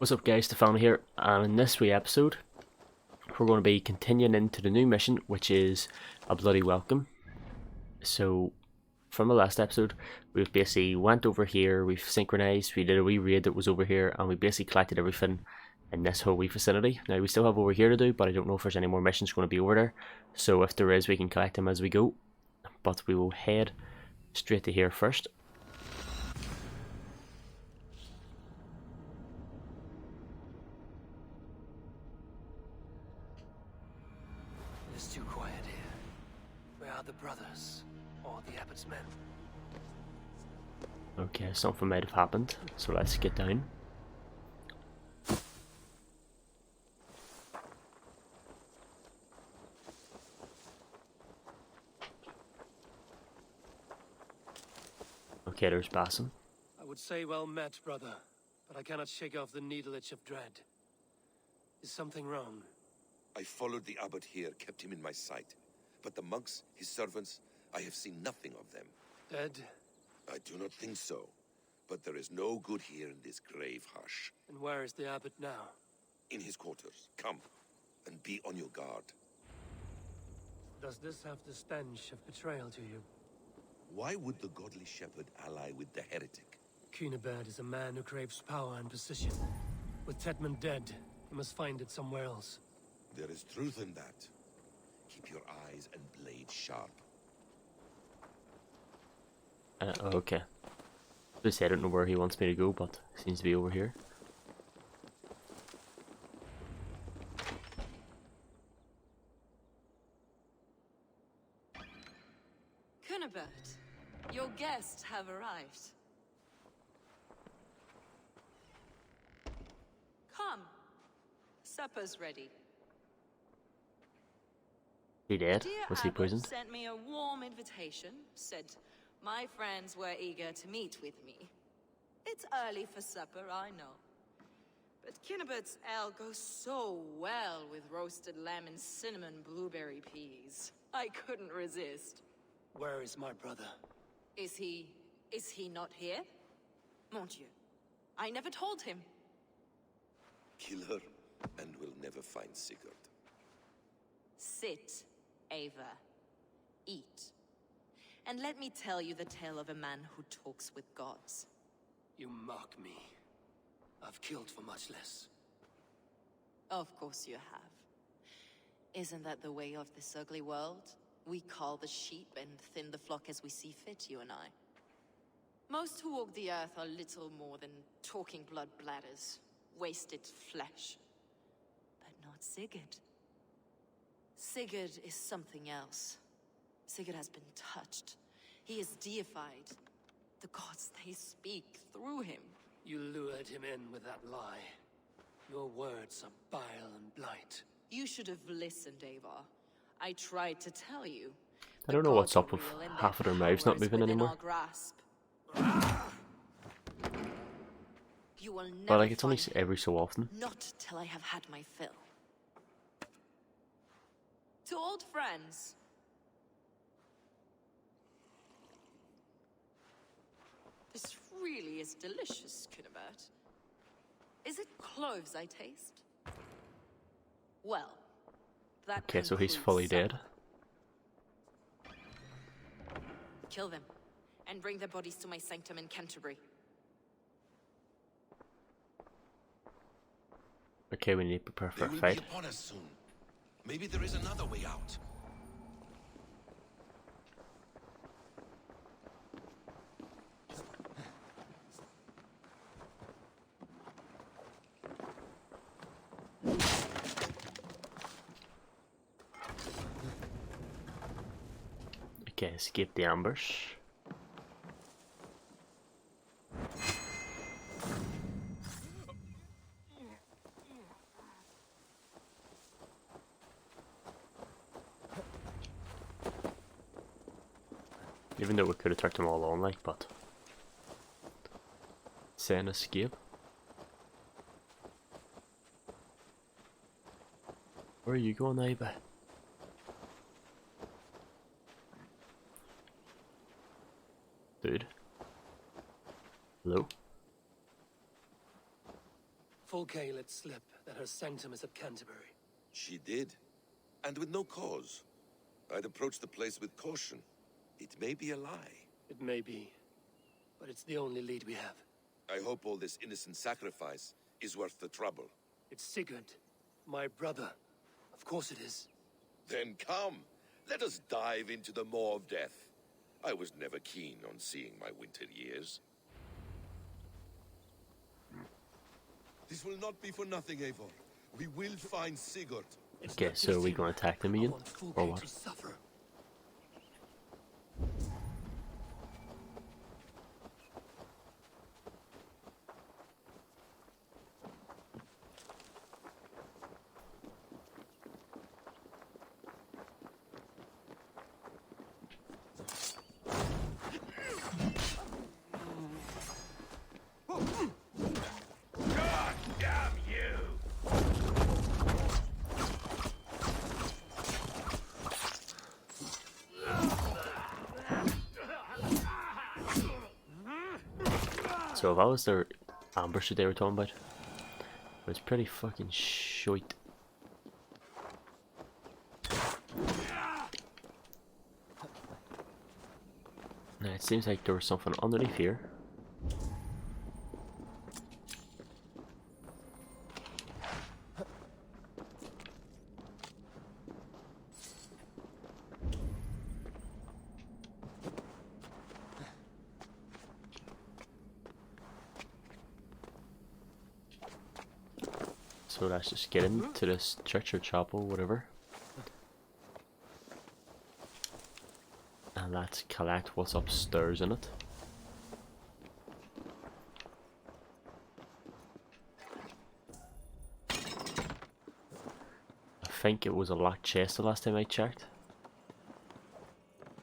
What's up guys, Stefano here, and in this wee episode we're going to be continuing into the new mission, which is a bloody welcome. So from the last episode we've basically went over here, we've synchronized, we did a wee raid that was over here, and we basically collected everything in this whole wee facility. Now we still have over here to do, but I don't know if there's any more missions going to be over there, so if there is we can collect them as we go, but we will head straight to here first. It's too quiet here. Where are the brothers? Or the abbot's men? Okay, something might have happened, so let's get down. Okay, there's Basim. I would say well met, brother, but I cannot shake off the needle itch of dread. Is something wrong? I followed the abbot here, kept him in my sight. But the monks, his servants, I have seen nothing of them. Dead? I do not think so. But there is no good here in this grave hush. And where is the abbot now? In his quarters. Come, and be on your guard. Does this have the stench of betrayal to you? Why would the godly shepherd ally with the heretic? Cunibert is a man who craves power and position. With Tetman dead, he must find it somewhere else. There is truth in that. Keep your eyes and blade sharp. Okay. I don't know where he wants me to go, but seems to be over here. Cunibert, your guests have arrived. Come. Supper's ready. He dead? Dear Was he Abbot poisoned? sent me a warm invitation, said my friends were eager to meet with me. It's early for supper, I know. But Cunibert's ale goes so well with roasted lamb and cinnamon blueberry peas. I couldn't resist. Where is my brother? Is he not here? Mon Dieu, I never told him. Kill her, and we'll never find Sigurd. Sit, Eivor. Eat. And let me tell you the tale of a man who talks with gods. You mock me. I've killed for much less. Of course you have. Isn't that the way of this ugly world? We cull the sheep and thin the flock as we see fit, you and I. Most who walk the earth are little more than talking blood bladders, wasted flesh. But not Sigurd. Sigurd is something else. Sigurd has been touched. He is deified. The gods, they speak through him. You lured him in with that lie. Your words are bile and blight. You should have listened, Eivor. I tried to tell you. I don't know what's up with half of their mouths not moving anymore. You will never But like it's only find every so often. Not till I have had my fill. To old friends. This really is delicious, Cunibert. Is it cloves I taste? Well, that Okay, so he's concludes fully supper. dead. Kill them, and bring their bodies to my sanctum in Canterbury. Okay, we need to prepare for They a will fight. be upon us soon. Maybe there is another way out. Okay, escape the ambush. Even though we could have took them all on, like, but say an escape. Where are you going, Eivor? Dude. Hello? Fulke let slip that her sanctum is at Canterbury. She did, and with no cause. I'd approach the place with caution. It may be a lie. It may be, but it's the only lead we have. I hope all this innocent sacrifice is worth the trouble. It's Sigurd, my brother. Of course it is. Then come, let us dive into the maw of death. I was never keen on seeing my winter years. This will not be for nothing, Eivor. We will find Sigurd. Okay, so are we going to attack them again? Or what? So that was their ambush that they were talking about. It was pretty fucking shite. Now it seems like there was something underneath here. So let's just get into this church or chapel, whatever. And let's collect what's upstairs in it. I think it was a locked chest the last time I checked.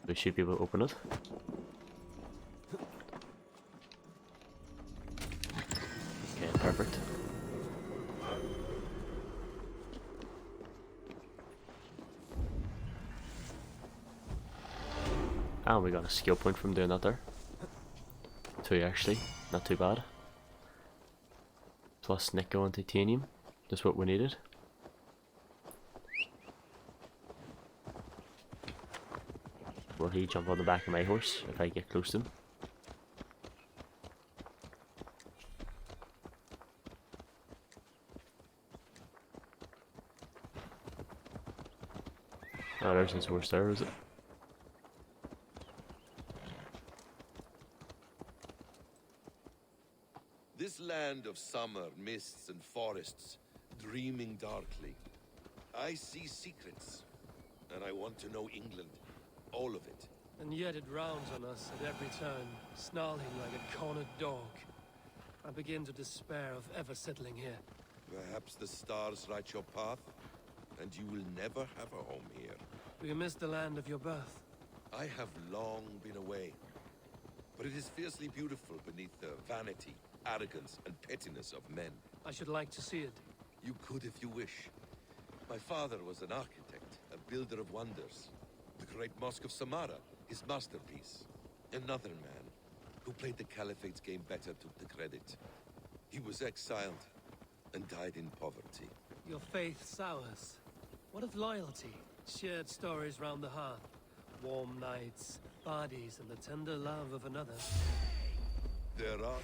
We should be able to open it. Okay, perfect. And we got a skill point from doing that there. 2 actually, not too bad. Plus nickel and titanium, that's what we needed. Will he jump on the back of my horse if I get close to him? Oh, there's his horse there, is it? This land of summer, mists and forests, dreaming darkly. I see secrets, and I want to know England, all of it. And yet it rounds on us at every turn, snarling like a cornered dog. I begin to despair of ever settling here. Perhaps the stars write your path, and you will never have a home here. Do you miss the land of your birth? I have long been away, but it is fiercely beautiful beneath the vanity, arrogance, and pettiness of men. I should like to see it. You could if you wish. My father was an architect, a builder of wonders. The great Mosque of Samara, his masterpiece. Another man, who played the Caliphate's game better, took the credit. He was exiled, and died in poverty. Your faith sours. What of loyalty? Shared stories round the hearth. Warm nights, bodies, and the tender love of another. There are...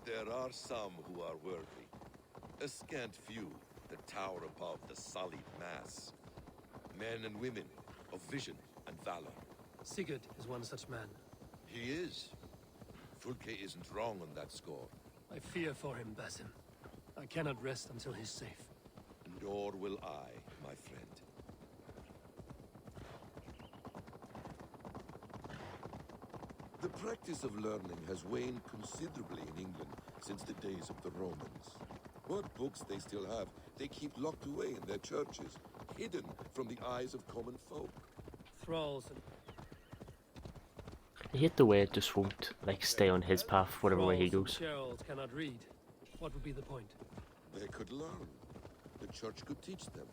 There are some who are worthy. A scant few that tower above the sullied mass. Men and women of vision and valor. Sigurd is one such man. He is. Fulke isn't wrong on that score. I fear for him, Basim. I cannot rest until he's safe. Nor will I, my friend. The practice of learning has waned considerably in England since the days of the Romans. What books they still have, they keep locked away in their churches, hidden from the eyes of common folk. Thralls and I hate the way it just won't like stay on his path whatever way he thralls and goes. Gerald cannot read. What would be the point? They could learn. The church could teach them.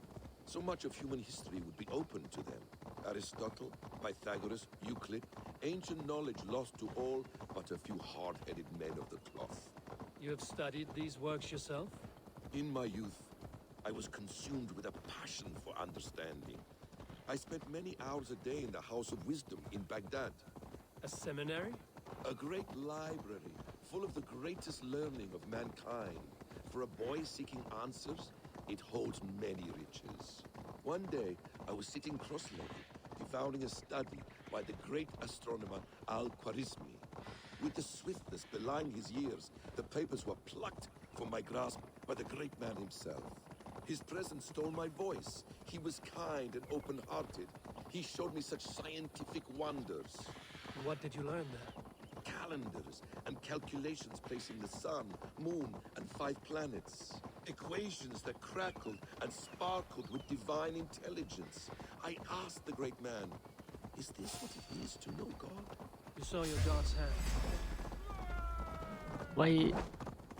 So much of human history would be open to them. Aristotle, Pythagoras, Euclid, ancient knowledge lost to all but a few hard-headed men of the cloth. You have studied these works yourself? In my youth, I was consumed with a passion for understanding. I spent many hours a day in the House of Wisdom in Baghdad. A seminary? A great library, full of the greatest learning of mankind. For a boy seeking answers, it holds many riches. One day, I was sitting cross-legged, devouring a study by the great astronomer Al-Khwarizmi. With the swiftness belying his years, the papers were plucked from my grasp by the great man himself. His presence stole my voice. He was kind and open-hearted. He showed me such scientific wonders. What did you learn there? Calendars and calculations placing the sun, moon, and 5 planets. Equations that crackled and sparkled with divine intelligence. I asked the great man, is this what it is to know God? You saw your god's hand. Why?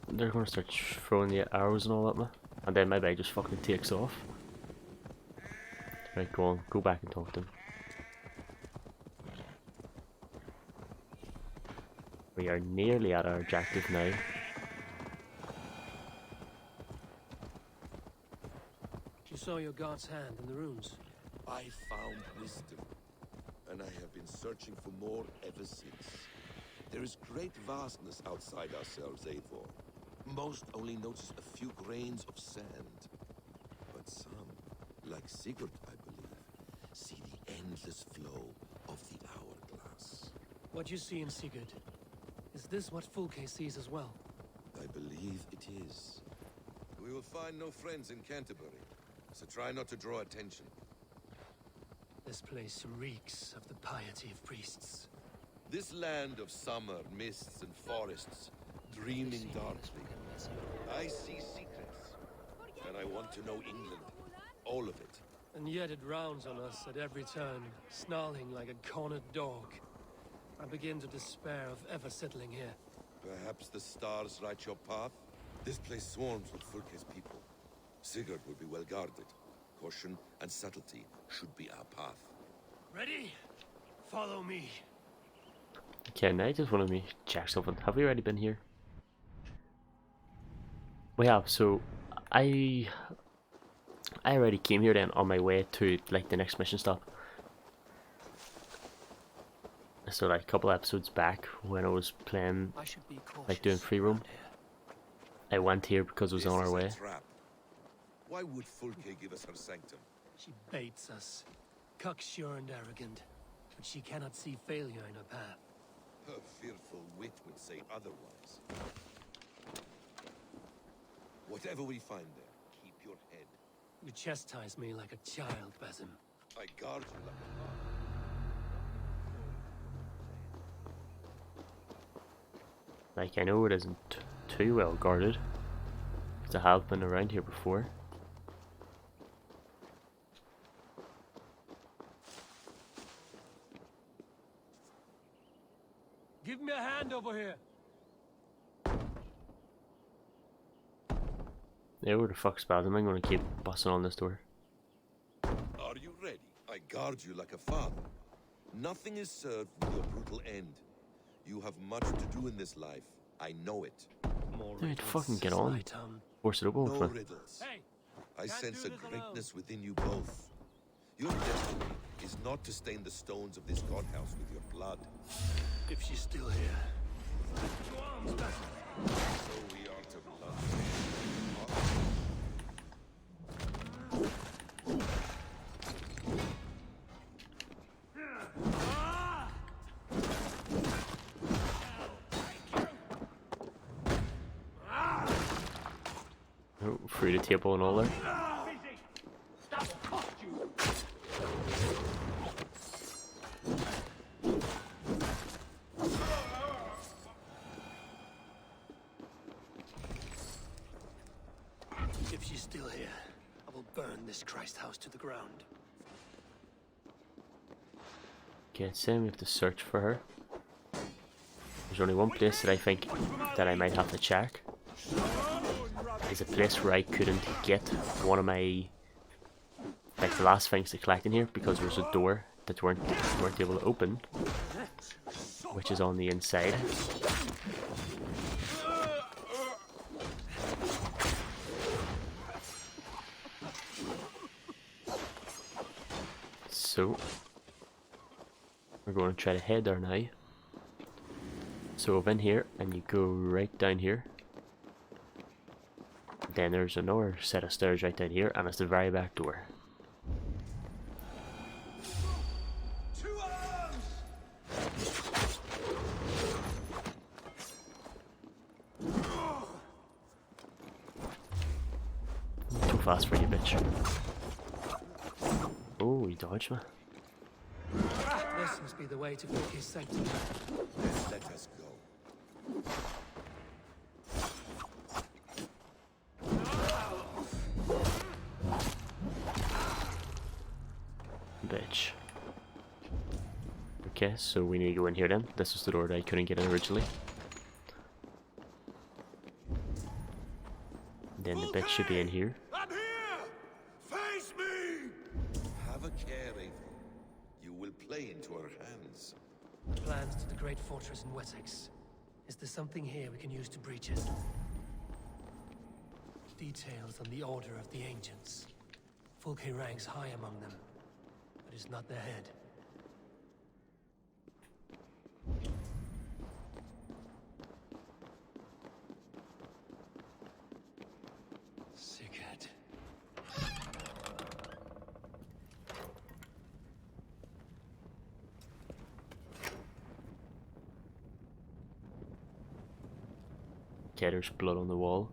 They're gonna start throwing the arrows and all at me, and then my bag just fucking takes off. Right, go on, go back and talk to him. We are nearly at our objective now. You saw your god's hand in the runes. I found wisdom, and I have been searching for more ever since. There is great vastness outside ourselves, Eivor. Most only notice a few grains of sand. But some, like Sigurd, I believe, see the endless flow of the hourglass. What you see in Sigurd, is this what Fulke sees as well? I believe it is. We will find no friends in Canterbury, so try not to draw attention. This place reeks of the piety of priests. This land of summer, mists and forests, dreaming darkly. I see secrets, and I want to know England. All of it. And yet it rounds on us at every turn, snarling like a cornered dog. I begin to despair of ever settling here. Perhaps the stars write your path? This place swarms with Fulke's people. Sigurd will be well guarded. Caution and subtlety should be our path. Ready? Follow me. Okay, now I just want to check something. Have we already been here? We have. So I already came here then on my way to like the next mission stop. So like a couple episodes back when I was playing, I should be cautious like doing free roam, around here. I went here because it was This on our is a way. trap. Why would Fulke give us her sanctum? She baits us. Cocksure and arrogant. But she cannot see failure in her path. Her fearful wit would say otherwise. Whatever we find there, keep your head. You chastise me like a child, Basim. I guard you like a father. Like I know it isn't too well guarded, because I have been around here before. Give me a hand over here. Yeah, where the fuck's Basim? I'm gonna keep busting on this door. Are you ready? I guard you like a father. Nothing is served with your brutal end. You have much to do in this life. I know it. More Dude, riddles, fucking get on. sly tongue. Force it open No with me. riddles. Hey! I Can't sense do a this greatness within you both. Your destiny is not to stain the stones of this godhouse with your blood. If she's still here. Your arms, Basim. So we are to blood. Oh, through the table and all there. If she's still here, I will burn this Christ house to the ground. Okay, it's saying we have to search for her. There's only one place that I think that I might have to check. is a place where I couldn't get one of my, like, the last things to collect in here because there was a door that weren't able to open, which is on the inside. So we're going to try to head there now. So over in here, and you go right down here. Then there's another set of stairs right down here, and it's the very back door. Too fast for you, bitch. Oh, you dodged me. This must be the way to Fulke's sanctum. Let us go. Bitch. Okay, so we need to go in here then. This was the door that I couldn't get in originally. Then the bitch should be in here. I'm here! Face me! Have a care, Eivor. You will play into our hands. Plans to the great fortress in Wessex. Is there something here we can use to breach it? Details on the Order of the Ancients. Fulke ranks high among them, but is not their head. Sigurd. Okay, there's blood on the wall.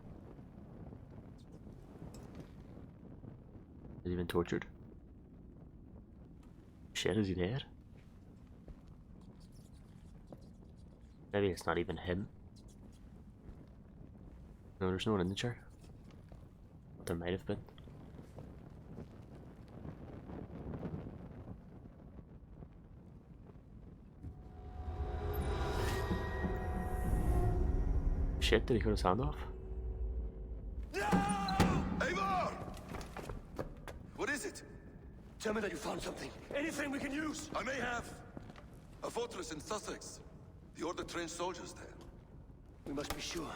Has he been tortured? Shit, is he dead? Maybe it's not even him. No, there's no one in the chair. There might have been. Shit, did he cut his hand off? Eivor! What is it? Tell me that you found something. Anything we can use. I may have. A fortress in Sussex. The Order trained soldiers there. We must be sure.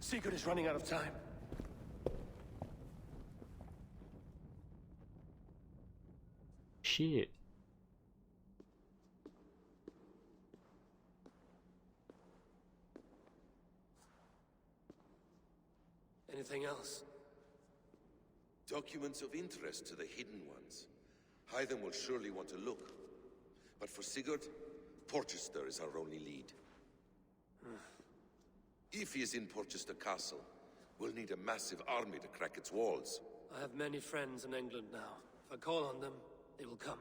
Sigurd is running out of time. Shit. Anything else? Documents of interest to the Hidden Ones. Hythen will surely want to look. But for Sigurd, Porchester is our only lead. If he is in Porchester Castle, we'll need a massive army to crack its walls. I have many friends in England now. If I call on them, they will come.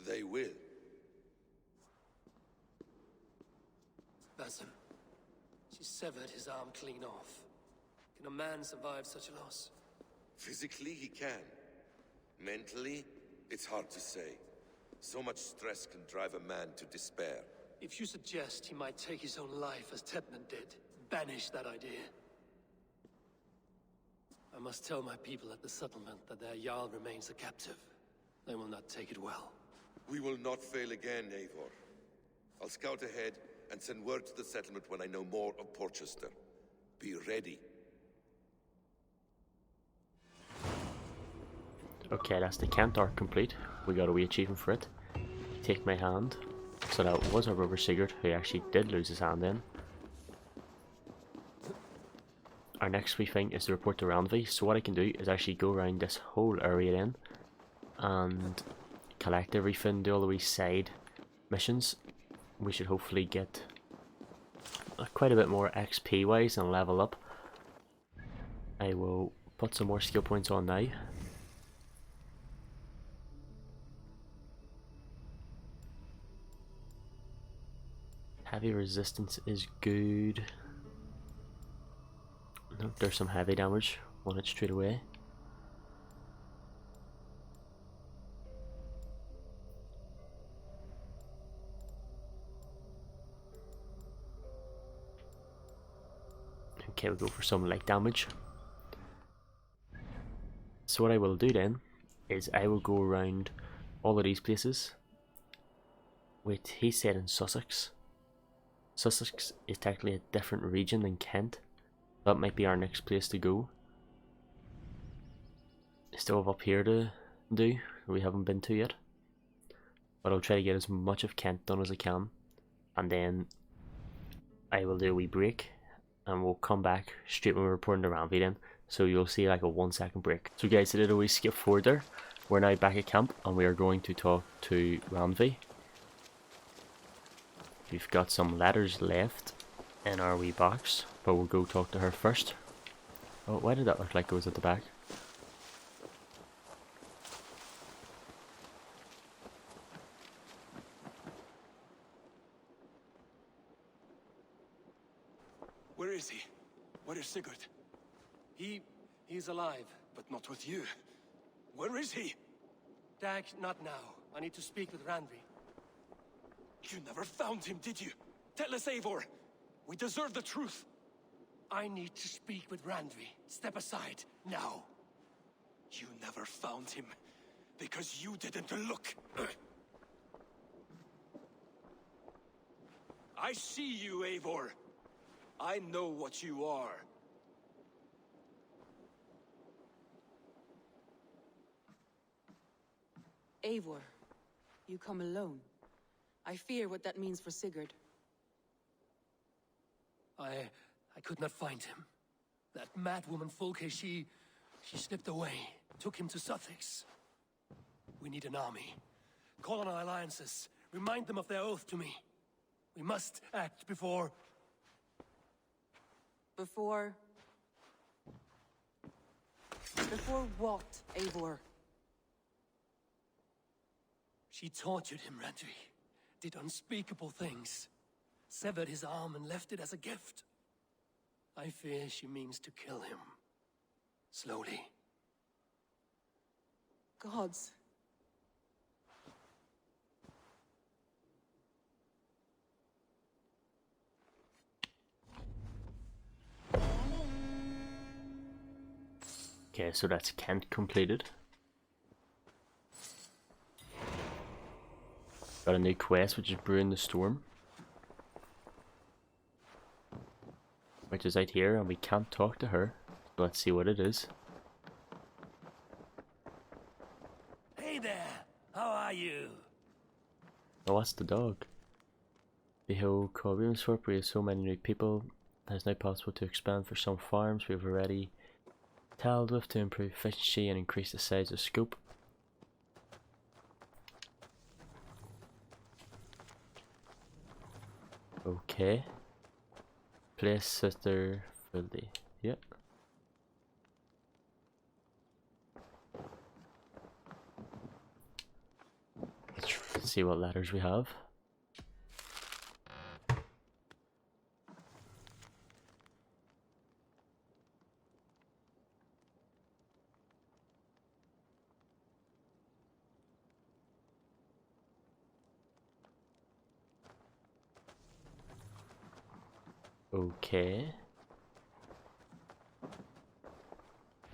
They will. Basim. She severed his arm clean off. Can a man survive such a loss? Physically, he can. Mentally, it's hard to say. So much stress can drive a man to despair. If you suggest he might take his own life as Tedman did, banish that idea. I must tell my people at the settlement that their Jarl remains a captive. They will not take it well. We will not fail again, Eivor. I'll scout ahead and send word to the settlement when I know more of Porchester. Be ready. Okay, that's the Kent arc complete. We got a wee achievement for it. Take my hand. So that was our brother Sigurd, who actually did lose his hand then. Our next wee thing is to report to Randvi. So what I can do is actually go around this whole area then and collect everything, do all the wee side missions. We should hopefully get quite a bit more XP wise and level up. I will put some more skill points on now. Heavy resistance is good. Nope, there's some heavy damage. Want it straight away. Okay, we'll go for some light damage. So what I will do then is I will go around all of these places. Wait, he said in Sussex. Sussex is technically a different region than Kent. That might be our next place to go. Still have up here to do, we haven't been to yet. But I'll try to get as much of Kent done as I can. And then I will do a wee break. And we'll come back straight when we're reporting to Ranvi then. So you'll see like a 1 second break. So guys, I did a wee skip forward there. We're now back at camp and we are going to talk to Ranvi. We've got some letters left in our wee box, but we'll go talk to her first. Oh, why did that look like it was at the back? Where is he? Where is Sigurd? He's alive. But not with you. Where is he? Dag, not now. I need to speak with Ranvi. You never found him, did you? Tell us, Eivor. We deserve the truth. I need to speak with Ranvi. Step aside, now. You never found him, because you didn't look. I see you, Eivor. I know what you are. Eivor, you come alone. I fear what that means for Sigurd. I could not find him. That madwoman Folke, she slipped away. Took him to Sussex. We need an army. Call on our alliances. Remind them of their oath to me. We must act before... Before what, Eivor? She tortured him, Ranvi. Did unspeakable things. Severed his arm and left it as a gift. I fear she means to kill him. Slowly. Gods. Okay, so that's Kent completed. Got a new quest, which is Brewing the Storm. Which is out here, and we can't talk to her. So let's see what it is. Hey there! How are you? Oh, that's the dog. The whole Corbium Swap, we have so many new people. It is now possible to expand for some farms we've already tiled with to improve efficiency and increase the size of scope. Okay. Place sister fully. Yep. Let's see what letters we have. Okay.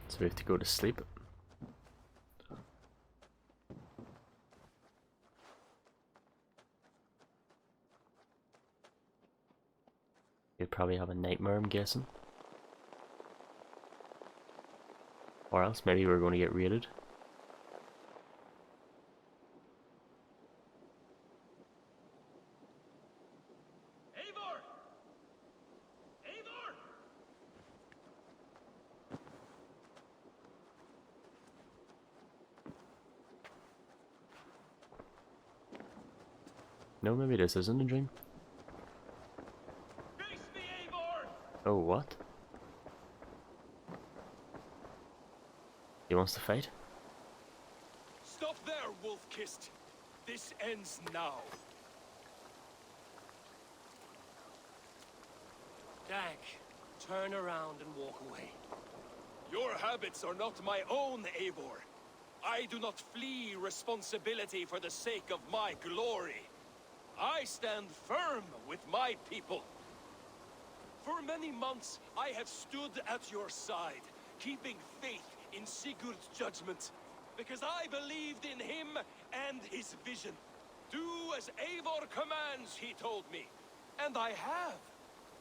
So we have to go to sleep. You'd probably have a nightmare, I'm guessing. Or else maybe we're going to get raided. Eivor! Eivor! No, maybe this isn't a dream. Face me, Eivor! Oh, what? He wants to fight? Stop there, wolf-kissed. This ends now. Dag, turn around and walk away. Your habits are not my own, Eivor. I do not flee responsibility for the sake of my glory. I stand firm with my people. For many months, I have stood at your side, keeping faith in Sigurd's judgment, because I believed in him and his vision. Do as Eivor commands, he told me, and I have.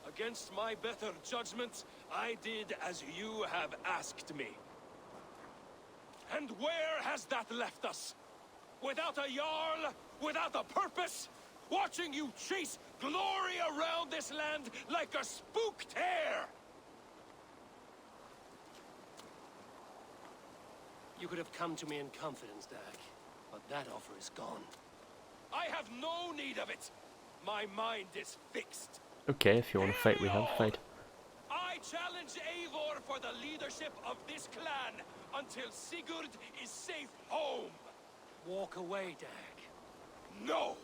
Against my better judgment, I did as you have asked me. And where has that left us? Without a Jarl, without a purpose, watching you chase glory around this land like a spooked hare! You could have come to me in confidence, Dag, but that offer is gone. I have no need of it. My mind is fixed. Okay, if you want to fight, we have a fight. I challenge Eivor for the leadership of this clan until Sigurd is safe home. Walk away, Dag. No!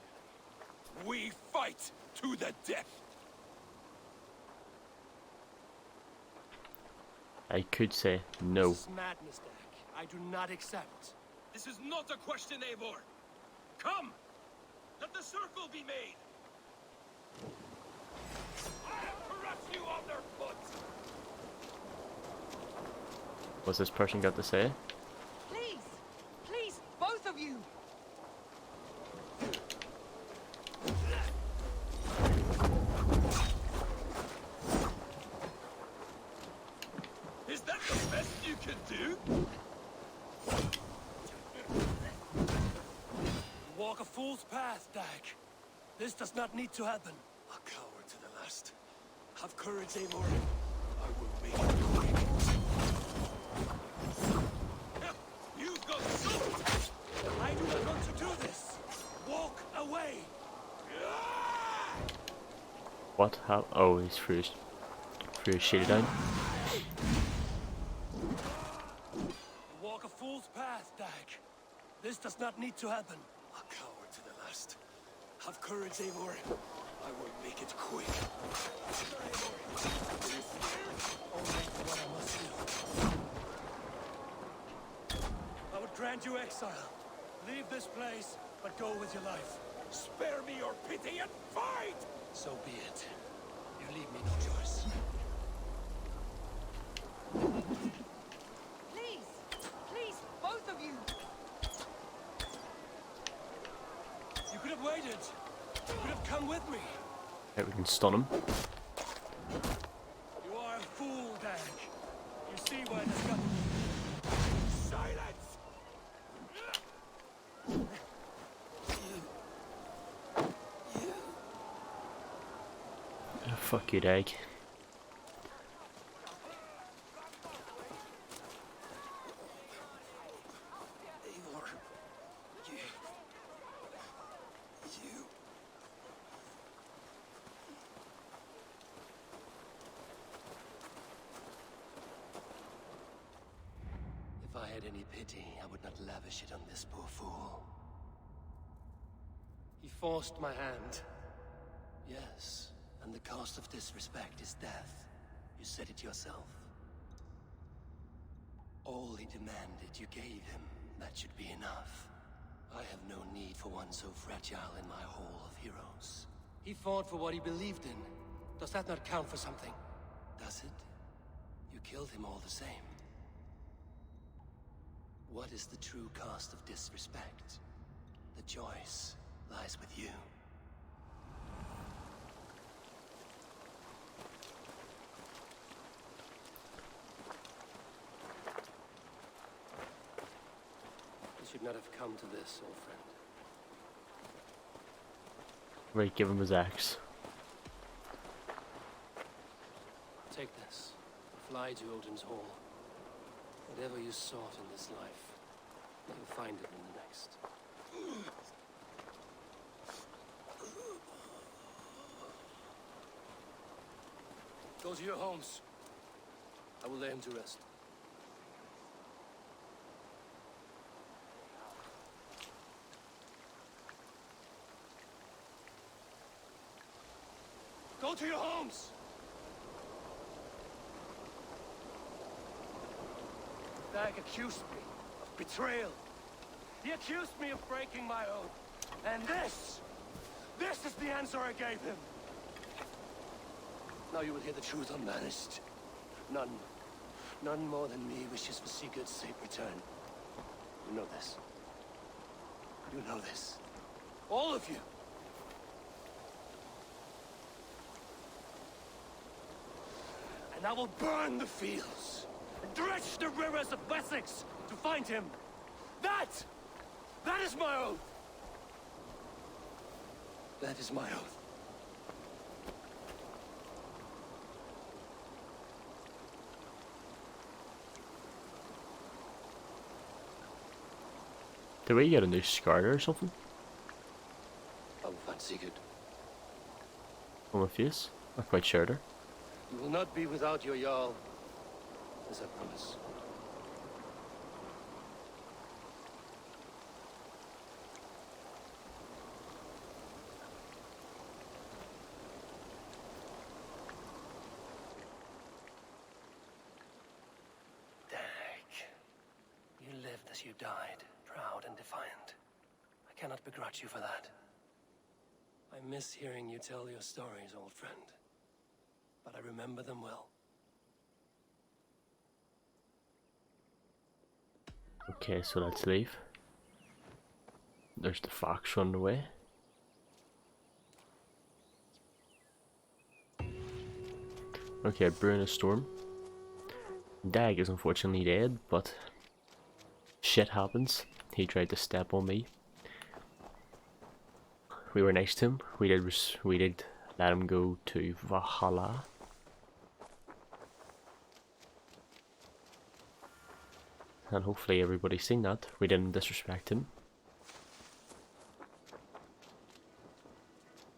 We fight to the death! I could say no. This is madness, Dag. I do not accept. This is not a question, Eivor. Come! Let the circle be made! I'll crush you underfoot! What's this person got to say? Please! Please, both of you! Is that the best you can do? Walk a fool's path, Dag. This does not need to happen. A coward to the last. Have courage, Eivor. I will make it quick. You've got salt! I do not want to do this. Walk away. What? How? Oh, he's threw his shield down. Walk a fool's path, Dag. This does not need to happen. A coward to the last. Have courage, Eivor. I will make it quick. Only what I must do. I would grant you exile. Leave this place, but go with your life. Spare me your pity and fight! So be it. You leave me no choice. Please! Please, both of you! You could have waited. You could have come with me. Right, we can stun him. You are a fool, Dag. You see why this got... Silence! Oh, fuck you, Dag. Eivor, you... If I had any pity, I would not lavish it on this poor fool. He forced my hand. Yes, and the cost of disrespect is death. You said it yourself. All he demanded, you gave him. That should be enough. I have no need for one so fragile in my hall of heroes. He fought for what he believed in. Does that not count for something? Does it? You killed him all the same. What is the true cost of disrespect? The choice lies with you. You should not have come to this, old friend. Right, give him his axe. Take this. Fly to Odin's Hall. Whatever you sought in this life, you'll find it in the next. Go to your homes. I will lay him to rest. Go to your homes! Dag accused me of betrayal. He accused me of breaking my oath. And this is the answer I gave him. Now you will hear the truth unmanaged. None more than me wishes for Sigurd's safe return. You know this. You know this. All of you! And I will burn the fields, and dredge the rivers of Wessex to find him. That is my oath! That is my oath. Did we get a new scarter or something I will find Sigurd. on my face? Not quite sure there. You will not be without your Jarl, as I promise. You lived as you died, proud and defiant. I cannot begrudge you for that. I miss hearing you tell your stories, old friend. But I remember them well. Okay, so let's leave. There's the fox running away. Okay, Brewing a storm. Dag is unfortunately dead, but shit happens. He tried to step on me. We were nice to him. We did let him go to Valhalla. And hopefully everybody's seen that. We didn't disrespect him.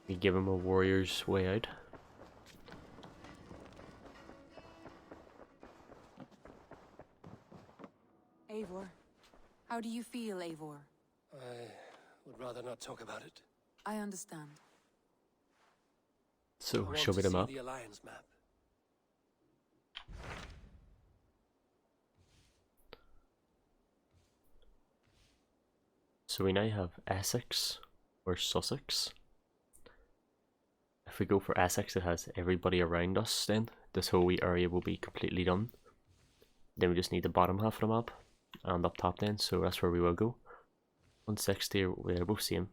We give him a warrior's way out. Eivor. How do you feel, Eivor? I would rather not talk about it. I understand. So, I show me the want map. to see the Alliance map. So we now have Essex or Sussex. If we go for Essex, it has everybody around us then. This whole area will be completely done. Then we just need the bottom half of the map and up top then, so that's where we will go. 160, we're both same.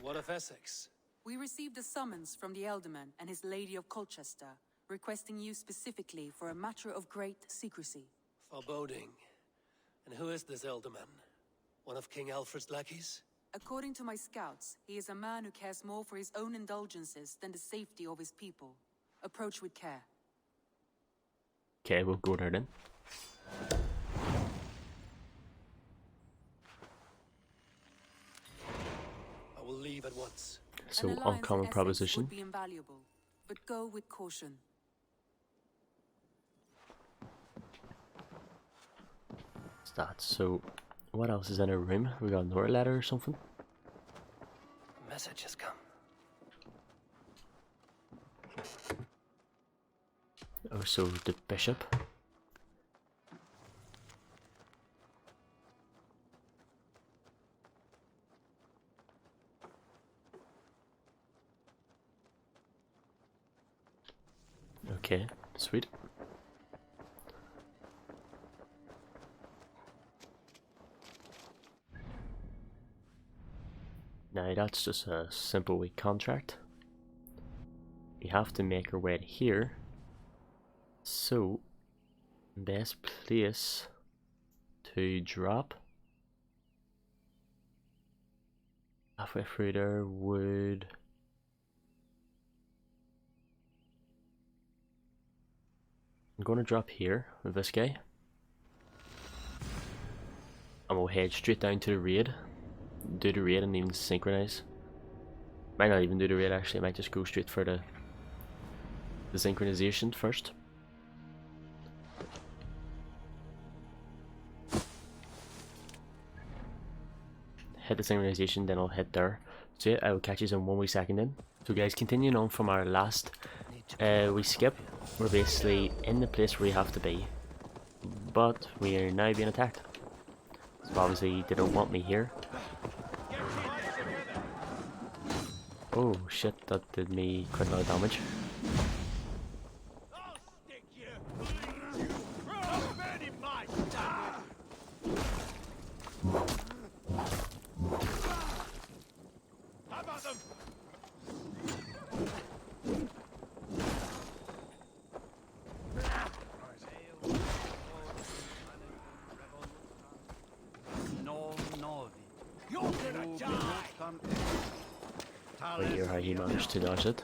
What of Essex? We received a summons from the Elderman and his Lady of Colchester, requesting you specifically for a matter of great secrecy. Foreboding. And who is this Elderman? One of King Alfred's lackeys? According to my scouts, he is a man who cares more for his own indulgences than the safety of his people. Approach with care. Okay, we'll go there then. I will leave at once. So, An alliance uncommon in Essex proposition. would be invaluable, but go with caution. What's that? So, what else is in our room? We got another letter or something? A message has come. Oh, so the bishop. Okay, sweet. Now that's just a simple week contract. We have to make our way to here. So, best place to drop halfway through there would... I'm going to drop here with this guy. And we'll head straight down to the raid. Do the raid and even synchronize. Might not even do the raid actually, I might just go straight for the synchronization first. Hit the synchronization, then I'll hit there. So yeah, I will catch you in 1 wee second then. So guys, continuing on from our last we skip, we're basically in the place where we have to be, but we are now being attacked. So obviously they don't want me here. Oh shit, that did me quite a lot of damage. I hear how he managed to dodge it.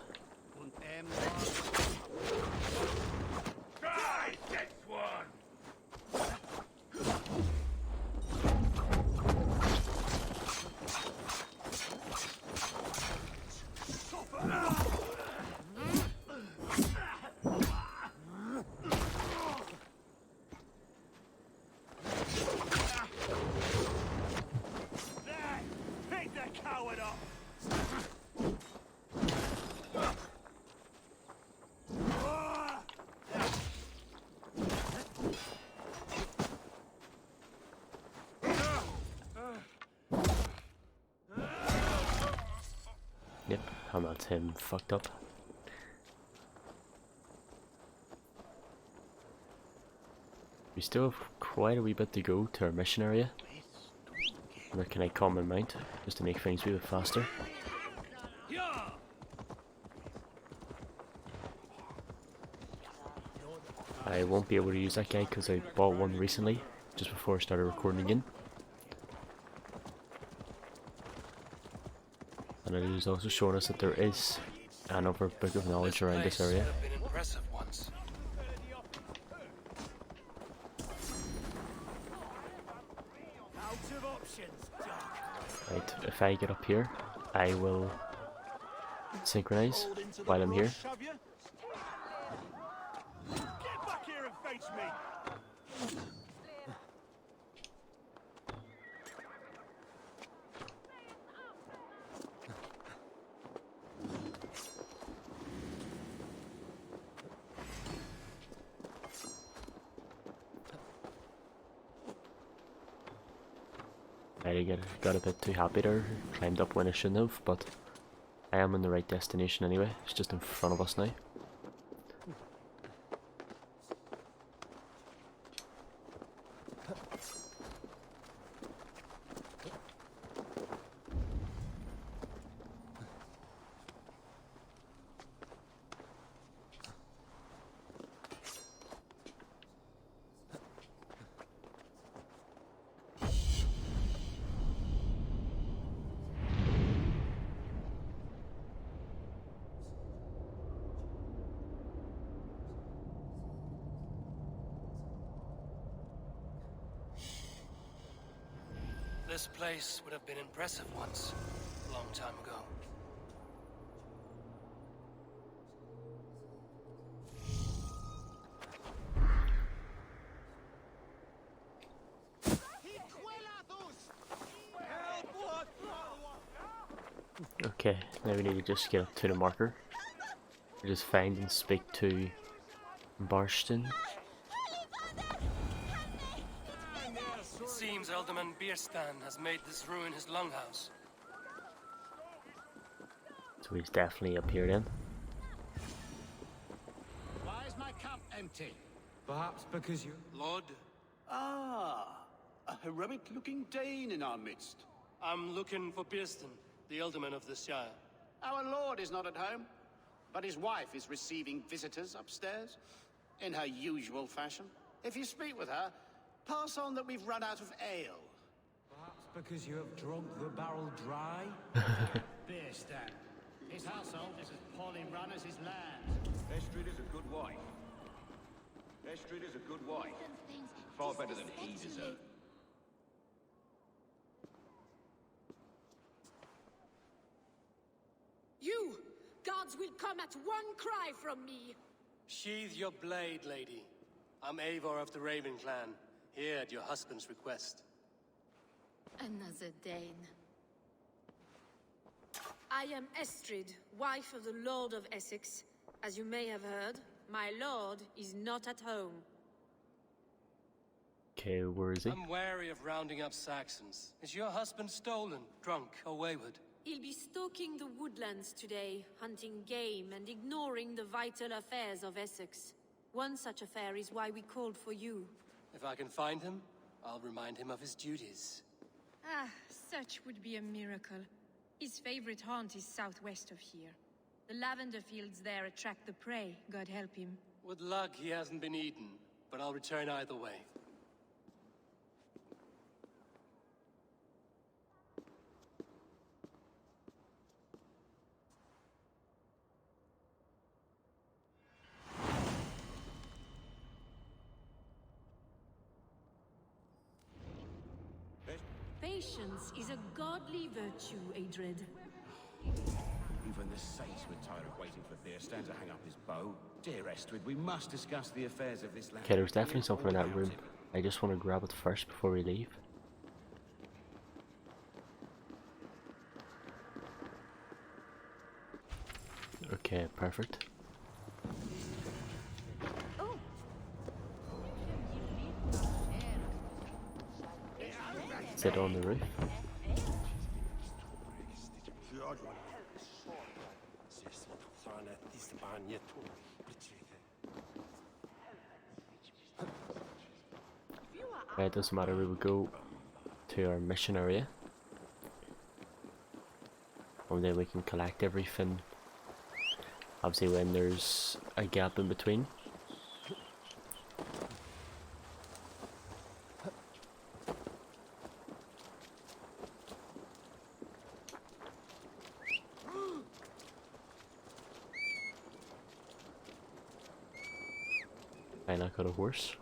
Yep, and that's him fucked up. We still have quite a wee bit to go to our mission area. Where can I calm my mind, just to make things a wee bit faster? I won't be able to use that guy because I bought one recently, just before I started recording again. And it is also showing us that there is another book of knowledge around this area. Right, if I get up here, I will synchronize while I'm here. Get back here and face me! I got a bit too happy there, climbed up when I shouldn't have, but I am in the right destination anyway. It's just in front of us now. This place would have been impressive once, a long time ago. Okay, now we need to just get up to the marker. Just find and speak to Barston. It seems Alderman Bierstan has made this ruin his longhouse. So he's definitely up here then. Why is my cup empty? Perhaps because you... Lord, Ah, a heroic-looking Dane in our midst. I'm looking for Bierstan, the Alderman of the Shire. Our lord is not at home, but his wife is receiving visitors upstairs, in her usual fashion. If you speak with her, pass on that we've run out of ale. Perhaps because you have drunk the barrel dry? Bierstan. His household is as poorly run as his land. Estrid is a good wife. Estrid is a good wife. Far better than he deserved. You! Gods will come at one cry from me! Sheathe your blade, lady. I'm Eivor of the Raven clan, here at your husband's request. Another Dane. I am Estrid, wife of the Lord of Essex. As you may have heard, my lord is not at home. Okay, where is he? I'm wary of rounding up Saxons. Is your husband stolen, drunk, or wayward? He'll be stalking the woodlands today, hunting game and ignoring the vital affairs of Essex. One such affair is why we called for you. If I can find him, I'll remind him of his duties. Ah, such would be a miracle. His favorite haunt is southwest of here. The lavender fields there attract the prey, God help him. With luck, he hasn't been eaten, but I'll return either way. Patience is a godly virtue, Adred. Even the saints were tired of waiting for Thierstan to hang up his bow. Dear Estrid, we must discuss the affairs of this land. Okay, there's definitely something in that room. I just want to grab it first before we leave. Okay, perfect. Sit on the roof. It doesn't matter, we will go to our mission area. And then we can collect everything. Obviously when there's a gap in between. And I got a horse.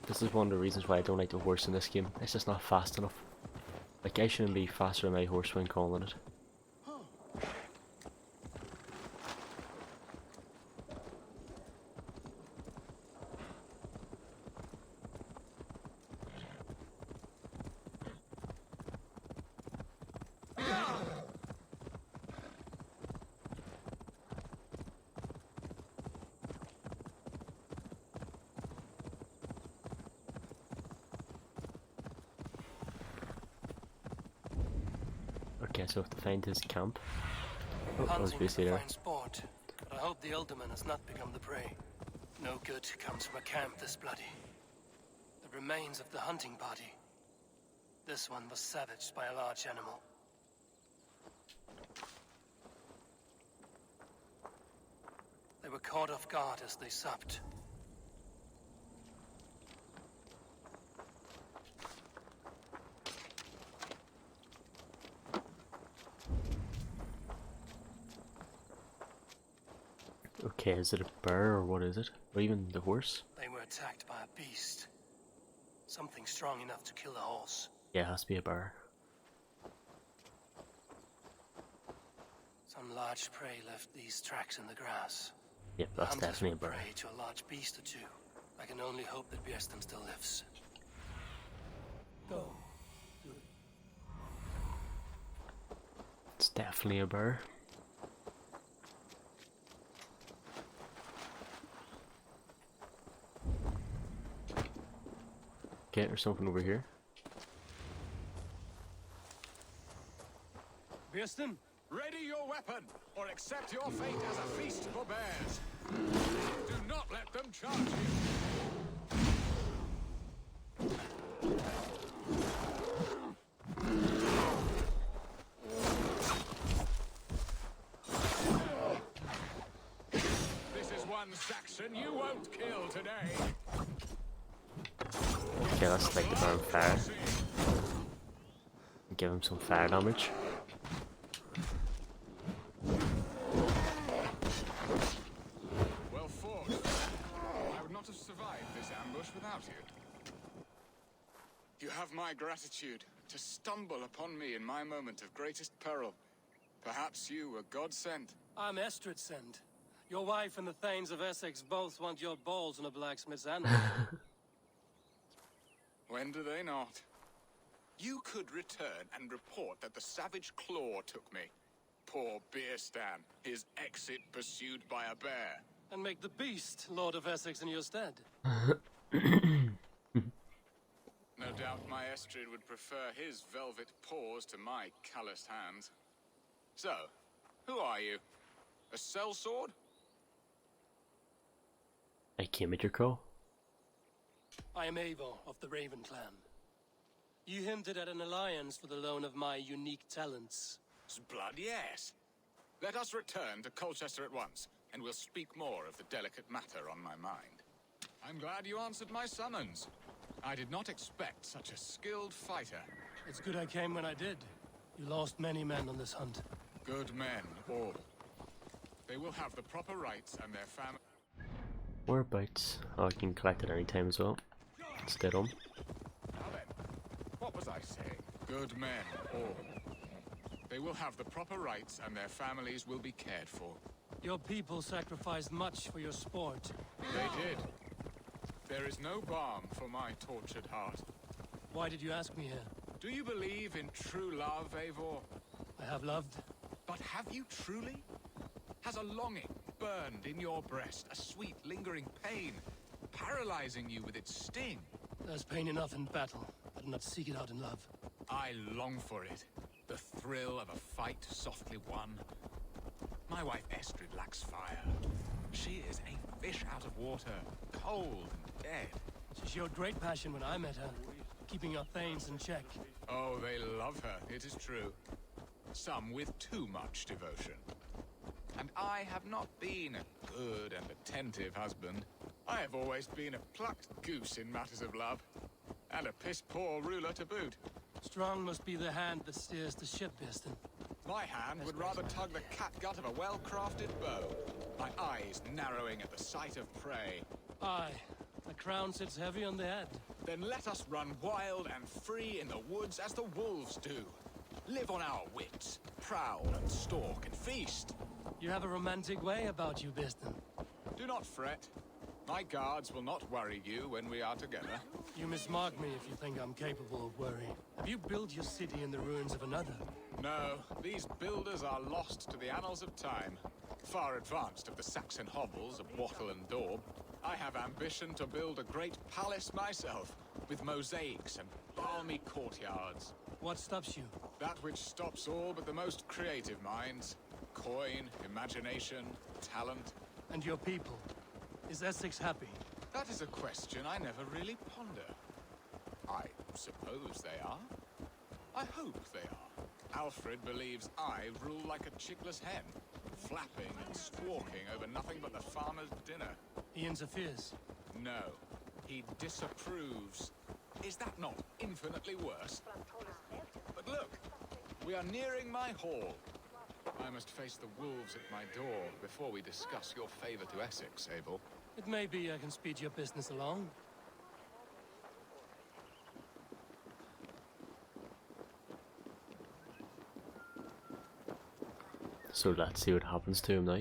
This is one of the reasons why I don't like the horse in this game. It's just not fast enough. Like, I shouldn't be faster than my horse when calling it. Okay, so I have to find his camp. Oh, I was Hunting busy is a there. fine sport, but I hope the Elderman has not become the prey. No good comes from a camp this bloody. The remains of the hunting party. This one was savaged by a large animal. They were caught off guard as they supped. Okay, is it a bear or what is it? Or even the horse? They were attacked by a beast. Something strong enough to kill a horse. Yeah, it has to be a bear. Some large prey left these tracks in the grass. Yep, that's Hunters definitely a were bear. prey to a large beast or two. I can only hope that Bjersten still lives. Go. It's definitely a bear. Okay, there's something over here. Bjersten? Ready your weapon, or accept your fate as a feast for bears. Do not let them charge you. This is one Saxon you won't kill today. Okay, let's light the bear on fire. Give him some fire damage. Well fought. I would not have survived this ambush without you. You have my gratitude to stumble upon me in my moment of greatest peril. Perhaps you were God sent. I'm Estrid sent. Your wife and the Thanes of Essex both want your balls on a blacksmith's anvil. When do they not? You could return and report that the savage claw took me. Poor Bjersten, his exit pursued by a bear. And make the beast Lord of Essex in your stead. No doubt my Estrid would prefer his velvet paws to my calloused hands. So, who are you? A sellsword? I came at your call. I am Eivor of the Raven clan. You hinted at an alliance for the loan of my unique talents. Blood, yes. Let us return to Colchester at once, and we'll speak more of the delicate matter on my mind. I'm glad you answered my summons. I did not expect such a skilled fighter. It's good I came when I did. You lost many men on this hunt. Good men, all. They will have the proper rights and their family. Whereabouts? Oh, I can collect it any time as well. It's dead on. Now then, what was I saying? Good men, all. They will have the proper rights and their families will be cared for. Your people sacrificed much for your sport. They did. There is no balm for my tortured heart. Why did you ask me here? Do you believe in true love, Eivor? I have loved. But have you truly? Has a longing burned in your breast, a sweet, lingering pain, paralyzing you with its sting? There's pain enough in battle. I do not seek it out in love. I long for it. The thrill of a fight softly won. My wife Estrid lacks fire. She is a fish out of water, cold and dead. She showed great passion when I met her, keeping our thanes in check. Oh, they love her, it is true. Some with too much devotion. And I have not been a good and attentive husband. I have always been a plucked goose in matters of love. And a piss-poor ruler to boot. Strong must be the hand that steers the ship, Biston. My hand would rather tug the catgut of a well-crafted bow. My eyes narrowing at the sight of prey. Aye, the crown sits heavy on the head. Then let us run wild and free in the woods as the wolves do. Live on our wits, prowl and stalk and feast. You have a romantic way about you, Biston. Do not fret. My guards will not worry you when we are together. You mismark me if you think I'm capable of worry. Have you built your city in the ruins of another? No, these builders are lost to the annals of time. Far advanced of the Saxon hovels of Wattle and Daub. I have ambition to build a great palace myself, with mosaics and balmy courtyards. What stops you? That which stops all but the most creative minds. Coin, imagination, talent. And your people? Is Essex happy? That is a question I never really ponder. I suppose they are. I hope they are. Alfred believes I rule like a chickless hen, flapping and squawking over nothing but the farmer's dinner. He interferes? No, he disapproves. Is that not infinitely worse? But look, we are nearing my hall. I must face the wolves at my door before we discuss your favor to Essex, Abel. It may be I can speed your business along. So let's see what happens to him now.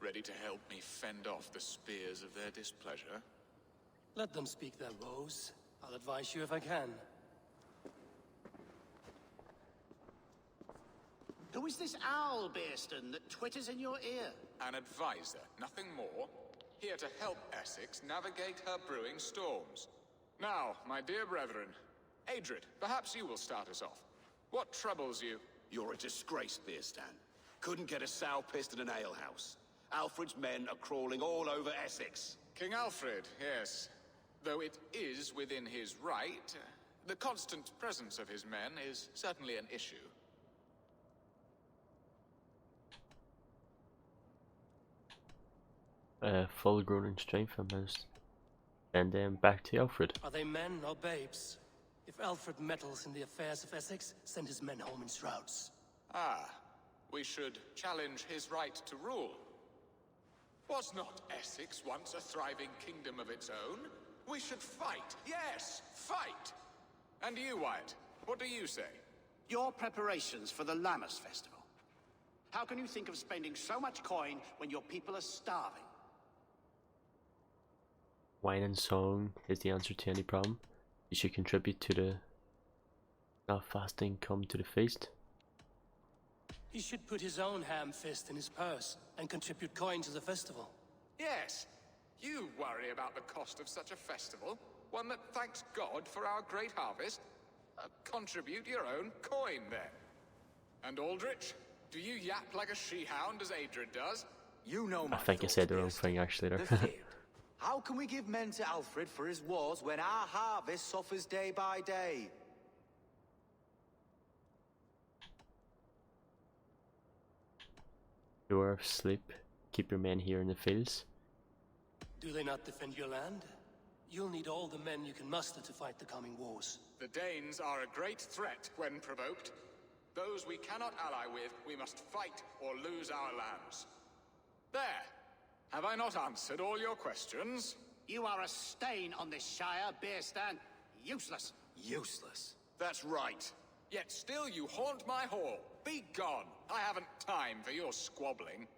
Ready to help me fend off the spears of their displeasure? Let them speak their woes. I'll advise you if I can. Who is this owl, Bearston, that twitters in your ear? An advisor, nothing more. Here to help Essex navigate her brewing storms. Now, my dear brethren, Adrid, perhaps you will start us off. What troubles you? You're a disgrace, Beerstan. Couldn't get a sow pissed in an alehouse. Alfred's men are crawling all over Essex. King Alfred, yes. Though it is within his right, the constant presence of his men is certainly an issue. Full grown in strength and most. And then back to Alfred. Are they men or babes? If Alfred meddles in the affairs of Essex, send his men home in shrouds. Ah, we should challenge his right to rule. Was not Essex once a thriving kingdom of its own? We should fight, yes, fight! And you, Wyatt, what do you say? Your preparations for the Lammas festival. How can you think of spending so much coin when your people are starving? Wine and song is the answer to any problem. You should contribute to the not fasting come to the feast. He should put his own ham fist in his purse and contribute coin to the festival. Yes, you worry about the cost of such a festival, one that thanks God for our great harvest. Contribute your own coin, then. And Aldrich, do you yap like a she-hound as Adrid does? You know my I think I said the wrong thing actually there. The field. How can we give men to Alfred for his wars when our harvest suffers day by day? You are asleep. Keep your men here in the fields. Do they not defend your land? You'll need all the men you can muster to fight the coming wars. The Danes are a great threat when provoked. Those we cannot ally with, we must fight or lose our lands. There! Have I not answered all your questions? You are a stain on this Shire, Beerstan. Useless. Useless? That's right. Yet still you haunt my hall. Be gone. I haven't time for your squabbling.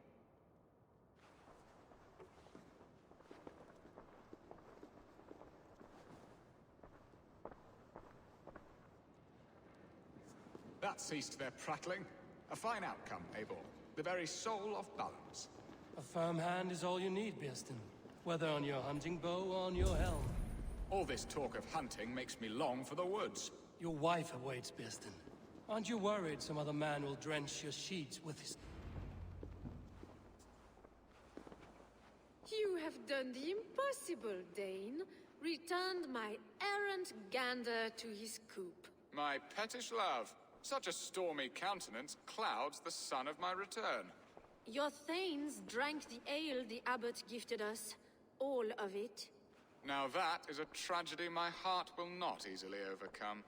That ceased their prattling. A fine outcome, Eivor. The very soul of balance. A firm hand is all you need, Beerstan. Whether on your hunting bow or on your helm. All this talk of hunting makes me long for the woods. Your wife awaits, Beerstan. Aren't you worried some other man will drench your sheets with his... You have done the impossible, Dane. Returned my errant gander to his coop. My pettish love. Such a stormy countenance clouds the sun of my return. Your thanes drank the ale the abbot gifted us. All of it. Now that is a tragedy my heart will not easily overcome.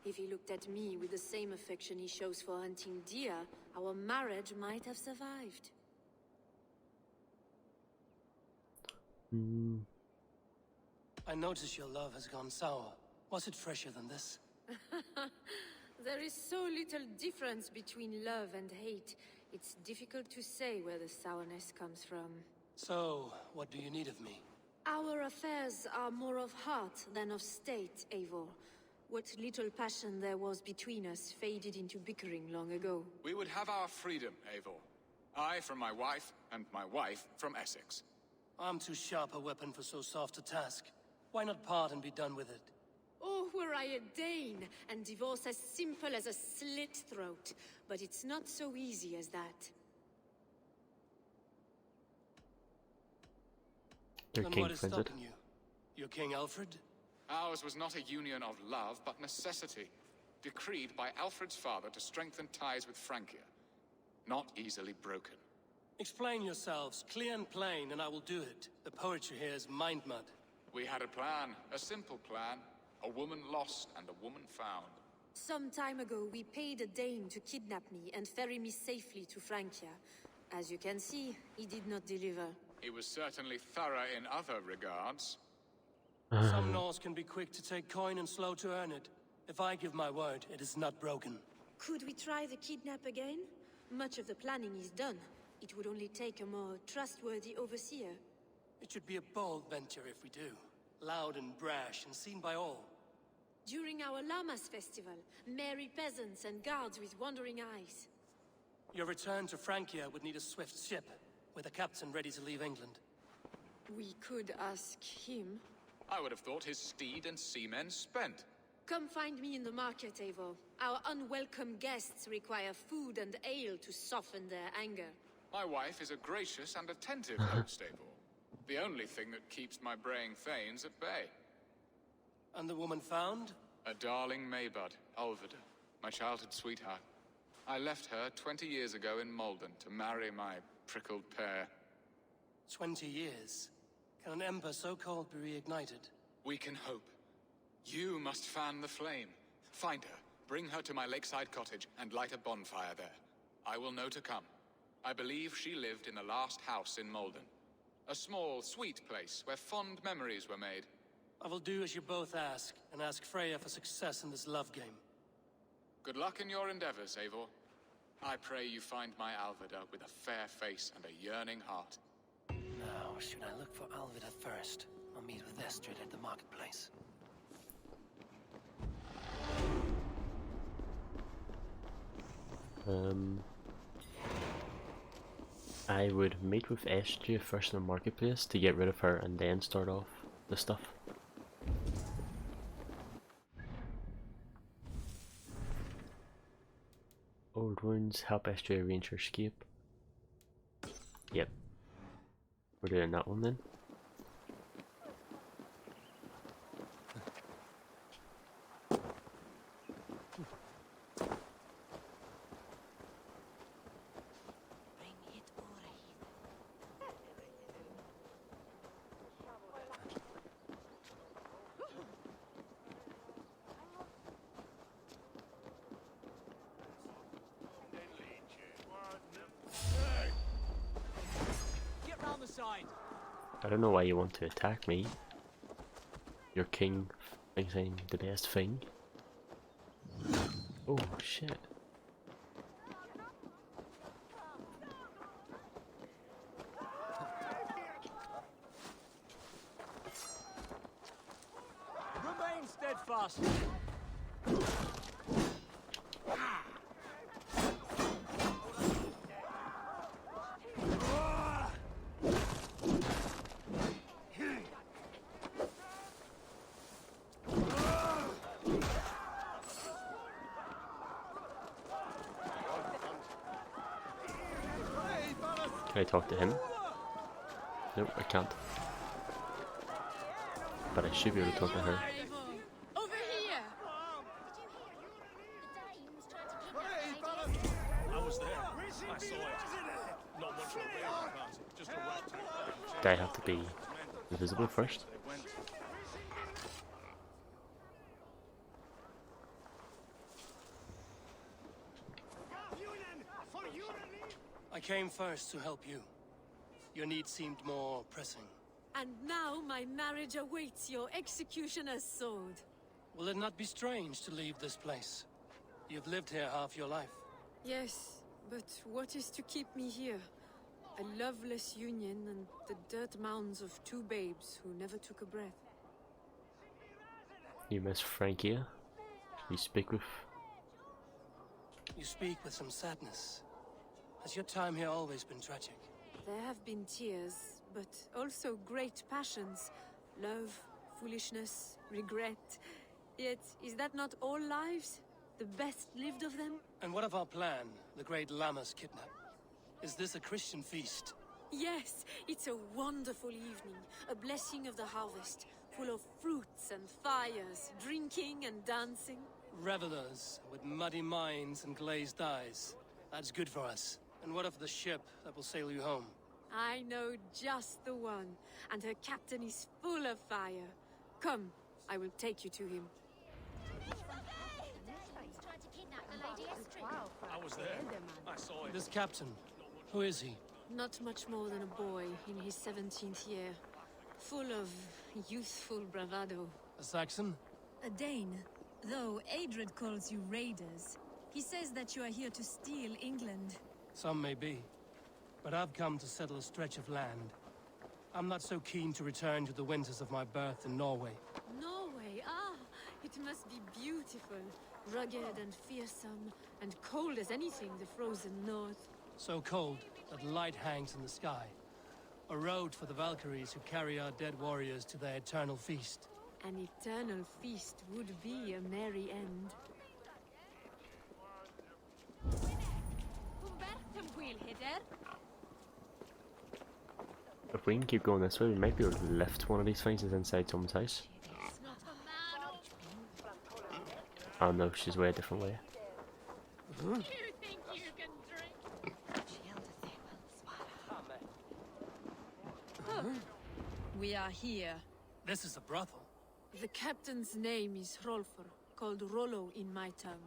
If he looked at me with the same affection he shows for hunting deer, our marriage might have survived. I notice your love has gone sour. Was it fresher than this? There is so little difference between love and hate. It's difficult to say where the sourness comes from. So, what do you need of me? Our affairs are more of heart than of state, Eivor. What little passion there was between us faded into bickering long ago. We would have our freedom, Eivor. I from my wife, and my wife from Essex. I'm too sharp a weapon for so soft a task. Why not part and be done with it? Oh, were I a Dane, and divorce as simple as a slit throat. But it's not so easy as that. Your Then king what is friends it. stopping you? Your King Alfred? Ours was not a union of love, but necessity. Decreed by Alfred's father to strengthen ties with Francia. Not easily broken. Explain yourselves, clear and plain, and I will do it. The poetry here is mind mud. We had a plan, a simple plan. A woman lost and a woman found. Some time ago, we paid a Dane to kidnap me and ferry me safely to Francia. As you can see, he did not deliver. He was certainly thorough in other regards. Some Norse can be quick to take coin and slow to earn it. If I give my word, it is not broken. Could we try the kidnap again? Much of the planning is done. It would only take a more trustworthy overseer. It should be a bold venture if we do. Loud and brash and seen by all. During our Llamas festival, merry peasants and guards with wandering eyes. Your return to Francia would need a swift ship, with a captain ready to leave England. We could ask him. I would have thought his steed and seamen spent. Come find me in the market, Eivor. Our unwelcome guests require food and ale to soften their anger. My wife is a gracious and attentive host, Eivor. The only thing that keeps my braying thanes at bay. And the woman found? A darling Maybud, Alvida, my childhood sweetheart. I left her 20 years ago in Malden to marry my prickled pear. 20 years? Can an ember so cold be reignited? We can hope. You must fan the flame. Find her, bring her to my lakeside cottage, and light a bonfire there. I will know to come. I believe she lived in the last house in Malden. A small, sweet place where fond memories were made. I will do as you both ask, and ask Freya for success in this love game. Good luck in your endeavors, Eivor. I pray you find my Alvida with a fair face and a yearning heart. Now, should I look for Alvida first, or meet with Estrid at the marketplace? I would meet with Estria first in the marketplace to get rid of her and then start off the stuff. Old wounds help Estria arrange her escape. Yep. We're doing that one then. side. I don't know why you want to attack me. Your king thinks I'm the best thing. Oh shit. Remain steadfast. Can I talk to him? Nope, I can't. But I should be able to talk to her. Over here! I was there. I saw it. Not much of a real party, just a ragtag. Do I have to be invisible first? I came first to help you. Your need seemed more pressing. And now my marriage awaits your executioner's sword. Will it not be strange to leave this place? You've lived here half your life. Yes, but what is to keep me here? A loveless union and the dirt mounds of two babes who never took a breath. You miss Frankia? You speak with... You speak with some sadness. Has your time here always been tragic? There have been tears, but also great passions. Love, foolishness, regret. Yet, is that not all lives? The best lived of them? And what of our plan, the great Lamma's kidnap? Is this a Christian feast? Yes, it's a wonderful evening. A blessing of the harvest, full of fruits and fires, drinking and dancing. Revelers with muddy minds and glazed eyes. That's good for us. And what of the ship that will sail you home? I know just the one, and her captain is full of fire. Come, I will take you to him. I was there. I saw it. This captain, who is he? Not much more than a boy in his 17th year, full of youthful bravado. A Saxon? A Dane, though Adred calls you raiders. He says that you are here to steal England. Some may be, but I've come to settle a stretch of land. I'm not so keen to return to the winters of my birth in Norway. Norway, it must be beautiful. Rugged and fearsome, and cold as anything the frozen north. So cold that light hangs in the sky. A road for the Valkyries who carry our dead warriors to their eternal feast. An eternal feast would be a merry end. If we can keep going this way, we might be able to lift one of these things that's inside someone's house. Oh no, she's way a different way. We are here. This is a brothel. The captain's name is Hrolfr, called Rollo in my tongue.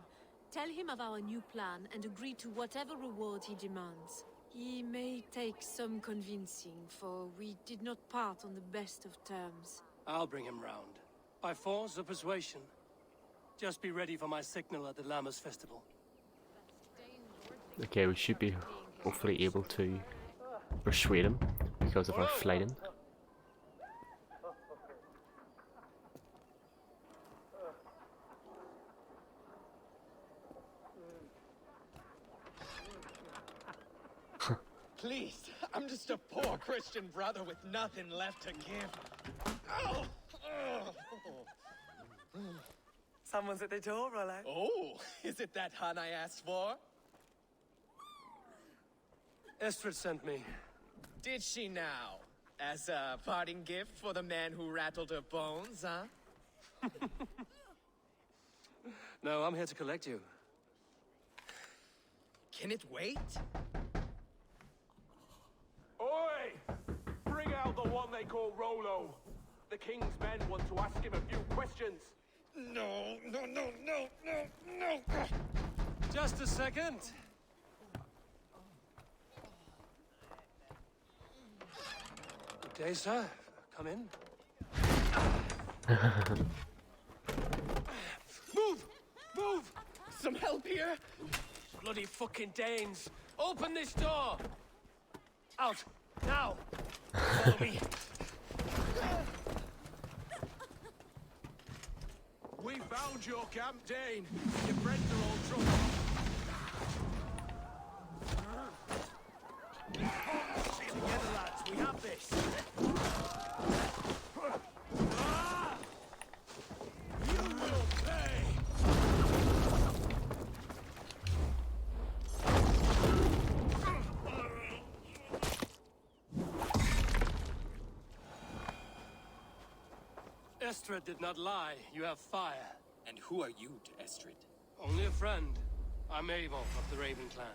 Tell him of our new plan and agree to whatever reward he demands. He may take some convincing, for we did not part on the best of terms. I'll bring him round. By force or persuasion. Just be ready for my signal at the Lammas festival. Okay, we should be hopefully able to persuade him because of our flighting. Please, I'm just a poor Christian brother with nothing left to give. Oh! Someone's at the door, Rollo. Oh, is it that hun I asked for? Estrid sent me. Did she now? As a parting gift for the man who rattled her bones, huh? No, I'm here to collect you. Can it wait? Oi! Bring out the one they call Rollo. The king's men want to ask him a few questions. No. Just a second. Good day, sir. Come in. Move! Move! Some help here? Bloody fucking Danes! Open this door! Out! Now! Follow me! We found your camp, Dane. Your friends are all trouble. Together, lads, we have this! You will pay! Estrid did not lie. You have fire. And who are you to Estrid? Only a friend. I'm Eivor of the Raven clan.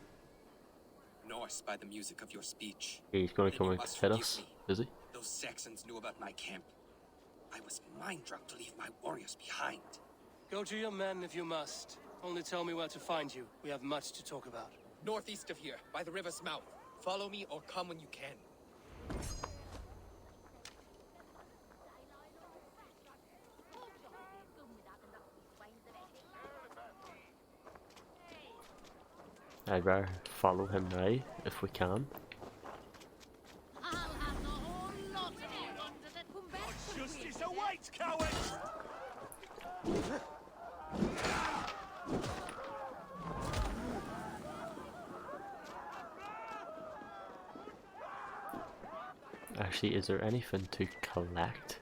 Norse by the music of your speech. He's going to come and hit us, is he? Those Saxons knew about my camp. I was mind-drunk to leave my warriors behind. Go to your men if you must. Only tell me where to find you. We have much to talk about. Northeast of here, by the river's mouth. Follow me or come when you can. I'd rather follow him now, if we can. Justice awaits, cowards! Actually, is there anything to collect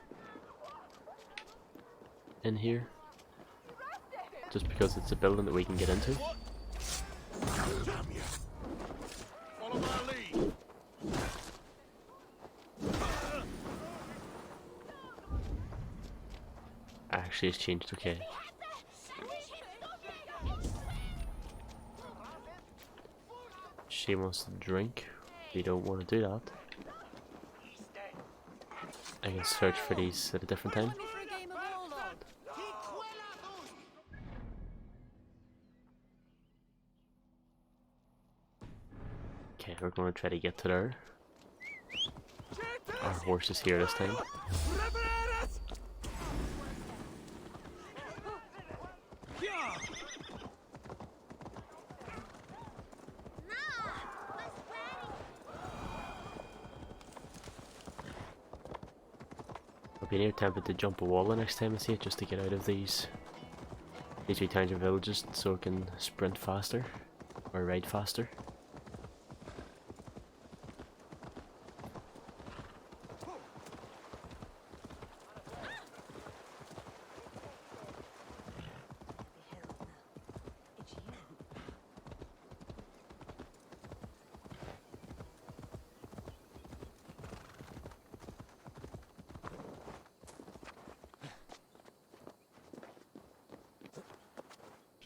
in here? Just because it's a building that we can get into? Damn you! Follow my lead! Actually, it's changed, okay. She wants to drink. We don't want to do that. I can search for these at a different time. Okay, we're going to try to get to there. Our horse is here this time. I'll be near tempted to jump a wall the next time I see it, just to get out of these wee towns or villages so I can sprint faster or ride faster.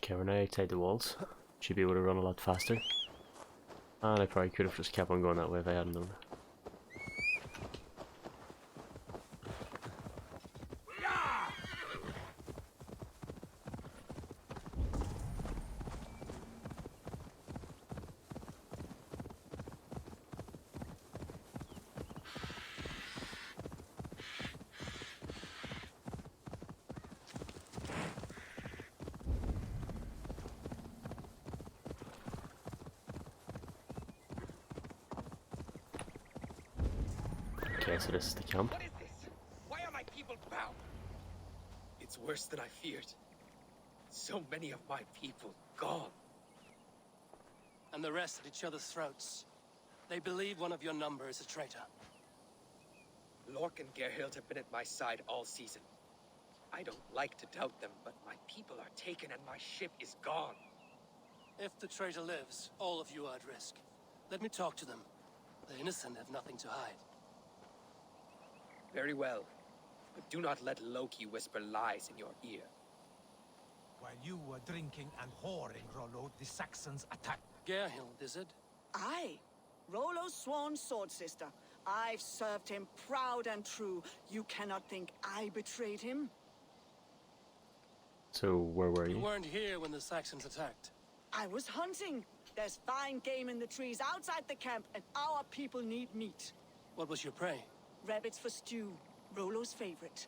Okay, we're now outside the walls. Should be able to run a lot faster. And I probably could have just kept on going that way if I hadn't known. Okay, so this is the camp. What is this? Why are my people bound? It's worse than I feared. So many of my people gone. And the rest at each other's throats. They believe one of your number is a traitor. Lork and Gerhild have been at my side all season. I don't like to doubt them, but my people are taken and my ship is gone. If the traitor lives, all of you are at risk. Let me talk to them. The innocent have nothing to hide. Very well. But do not let Loki whisper lies in your ear. While you were drinking and whoring, Rollo, the Saxons attacked. Gerhild, is it? Aye. Rollo's sworn sword sister. I've served him proud and true. You cannot think I betrayed him? So, where were you? You weren't here when the Saxons attacked. I was hunting. There's fine game in the trees outside the camp, and our people need meat. What was your prey? Rabbits for stew, Rollo's favorite.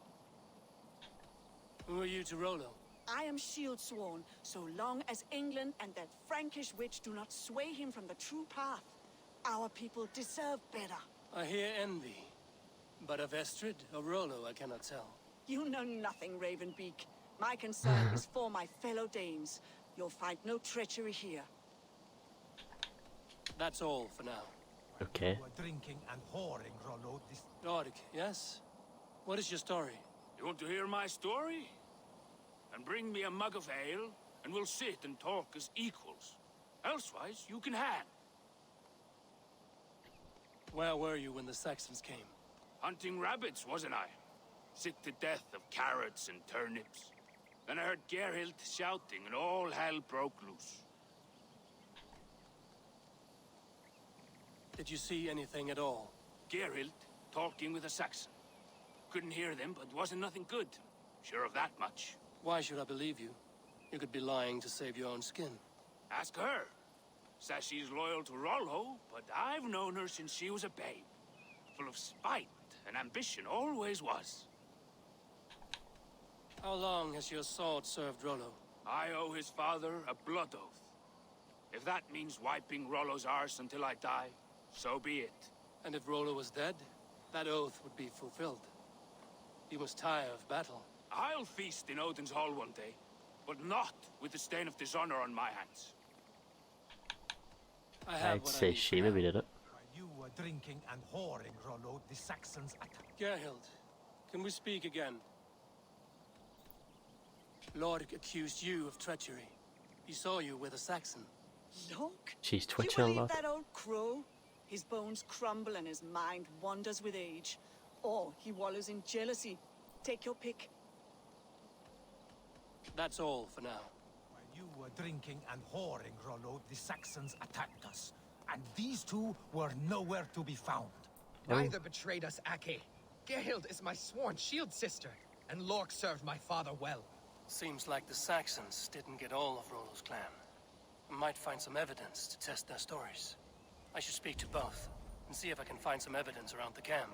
Who are you to Rollo? I am shield sworn, so long as England and that Frankish witch do not sway him from the true path. Our people deserve better. I hear envy. But of Estrid or Rollo, I cannot tell. You know nothing, Ravenbeak. My concern is for my fellow Danes. You'll find no treachery here. That's all for now. Okay. You are drinking and whoring, Rollo. This... Lord, yes? What is your story? You want to hear my story? And bring me a mug of ale, and we'll sit and talk as equals. Elsewise, you can hang. Where were you when the Saxons came? Hunting rabbits, wasn't I? Sick to death of carrots and turnips. Then I heard Gerhild shouting, and all hell broke loose. Did you see anything at all? Gerhild talking with a Saxon. Couldn't hear them, but wasn't nothing good. Sure of that much. Why should I believe you? You could be lying to save your own skin. Ask her. Says she's loyal to Rollo, but I've known her since she was a babe. Full of spite and ambition, always was. How long has your sword served Rollo? I owe his father a blood oath. If that means wiping Rollo's arse until I die, so be it. And if Rollo was dead, that oath would be fulfilled. He must tire of battle. I'll feast in Odin's hall one day, but not with the stain of dishonor on my hands. I'd say she maybe did it. While you were drinking and whoring, Rollo, the Saxons attacked. Gerhild, can we speak again? Lord accused you of treachery. He saw you with a Saxon. Look, She's you twitching a believe lot. that old crow? His bones crumble and his mind wanders with age. Or he wallows in jealousy. Take your pick. That's all for now. While you were drinking and whoring, Rollo, the Saxons attacked us. And these two were nowhere to be found. Neither betrayed us, Ake. Gerhild is my sworn shield sister, and Lork served my father well. Seems like the Saxons didn't get all of Rollo's clan. I might find some evidence to test their stories. I should speak to both, and see if I can find some evidence around the camp.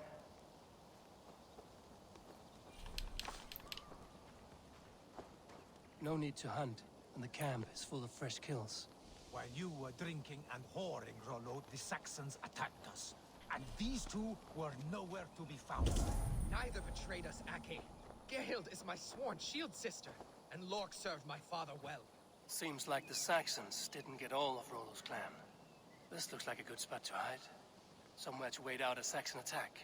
No need to hunt, and the camp is full of fresh kills. While you were drinking and whoring, Rollo, the Saxons attacked us. And these two were nowhere to be found. Neither betrayed us, Ake. Gerhild is my sworn shield sister, and Lork served my father well. Seems like the Saxons didn't get all of Rollo's clan. This looks like a good spot to hide. Somewhere to wait out a Saxon attack.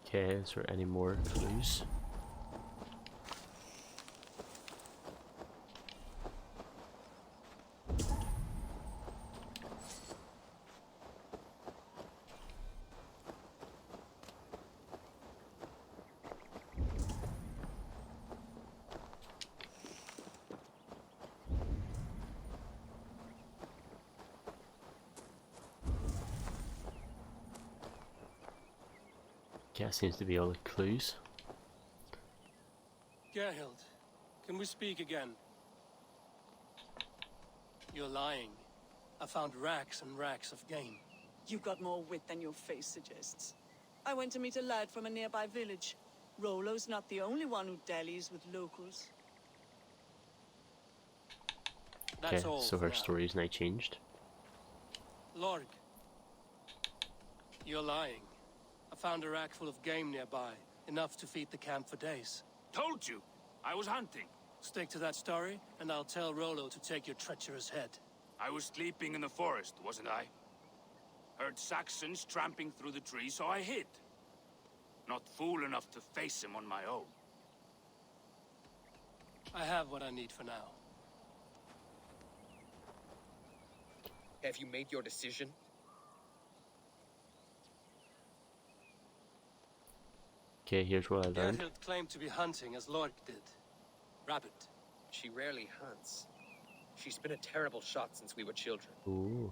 Okay, is there any more clues? That seems to be all the clues. Gerhild, can we speak again? You're lying. I found racks and racks of game. You've got more wit than your face suggests. I went to meet a lad from a nearby village. Rollo's not the only one who dallies with locals. That's Okay, all so for her now. story's now changed. Lorg, you're lying. I found a rack full of game nearby, enough to feed the camp for days. Told you, I was hunting. Stick to that story, and I'll tell Rollo to take your treacherous head. I was sleeping in the forest, wasn't I? Heard Saxons tramping through the trees, so I hid. Not fool enough to face him on my own. I have what I need for now. Have you made your decision? Okay, here's what I learned. Gerhild claimed to be hunting as Lorg did. Rabbit. She rarely hunts. She's been a terrible shot since we were children. Ooh.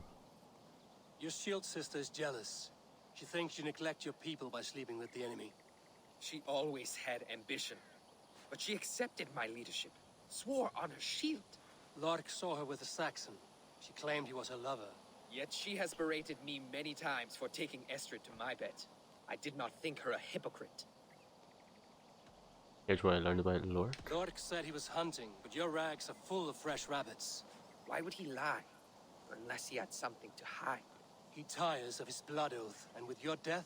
Your shield sister is jealous. She thinks you neglect your people by sleeping with the enemy. She always had ambition. But she accepted my leadership. Swore on her shield. Lork saw her with a Saxon. She claimed he was her lover. Yet she has berated me many times for taking Estrid to my bed. I did not think her a hypocrite. Here's what I learned about Lork. Lork said he was hunting, but your rags are full of fresh rabbits. Why would he lie? Unless he had something to hide. He tires of his blood oath, and with your death,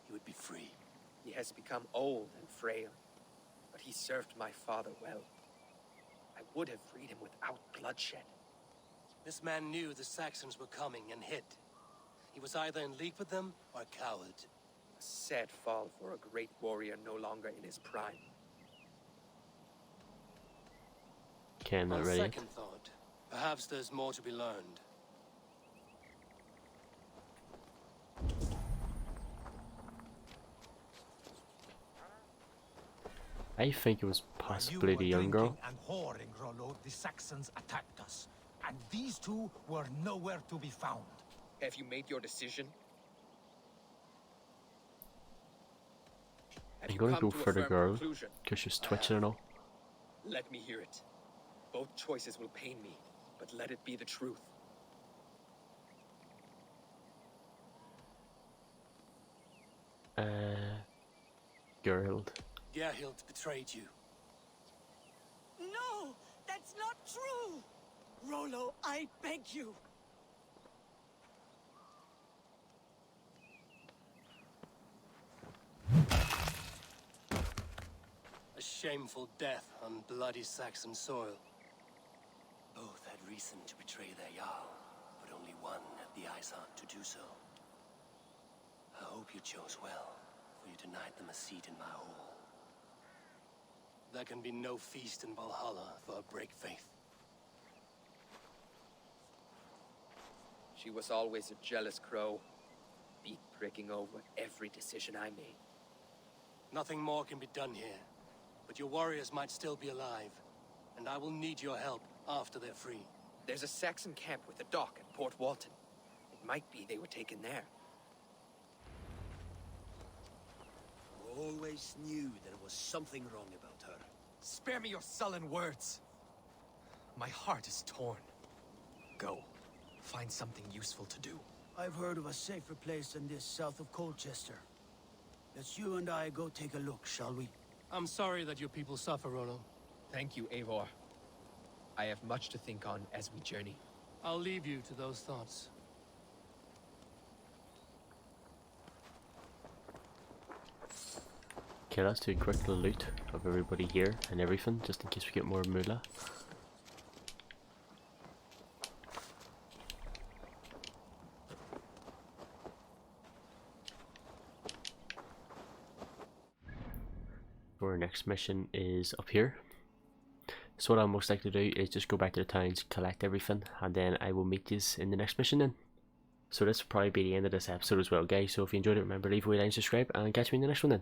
he would be free. He has become old and frail, but he served my father well. I would have freed him without bloodshed. This man knew the Saxons were coming and hid. He was either in league with them or a coward. A sad fall for a great warrior no longer in his prime. Okay, I'm not ready. On second thought, perhaps there's more to be learned. I think it was possibly the young girl. And whoring, Rollo, the Saxons attacked us, and these two were nowhere to be found. Have you made your decision? I'm gonna go for the girl, because she's twitching and all. Let me hear it. Both choices will pain me, but let it be the truth. Geralt. Gerhild betrayed you. No! That's not true! Rollo, I beg you! A shameful death on bloody Saxon soil. Both had reason to betray their Jarl, but only one had the Ice Heart to do so. I hope you chose well, for you denied them a seat in my hall. There can be no feast in Valhalla for a break faith. She was always a jealous crow, beak pricking over every decision I made. Nothing more can be done here, but your warriors might still be alive, and I will need your help after they're free. There's a Saxon camp with a dock at Port Walton. It might be they were taken there. Always knew there was something wrong about her. Spare me your sullen words. My heart is torn. Go. Find something useful to do. I've heard of a safer place than this south of Colchester. Let's you and I go take a look, shall we? I'm sorry that your people suffer, Rollo. Thank you, Eivor. I have much to think on as we journey. I'll leave you to those thoughts. Okay, let's do a quick little loot of everybody here and everything, just in case we get more moolah. Our next mission is up here. So what I'll most likely do is just go back to the towns, collect everything, and then I will meet you in the next mission then. So this will probably be the end of this episode as well, guys. So if you enjoyed it, remember leave a like and subscribe, and catch me in the next one then.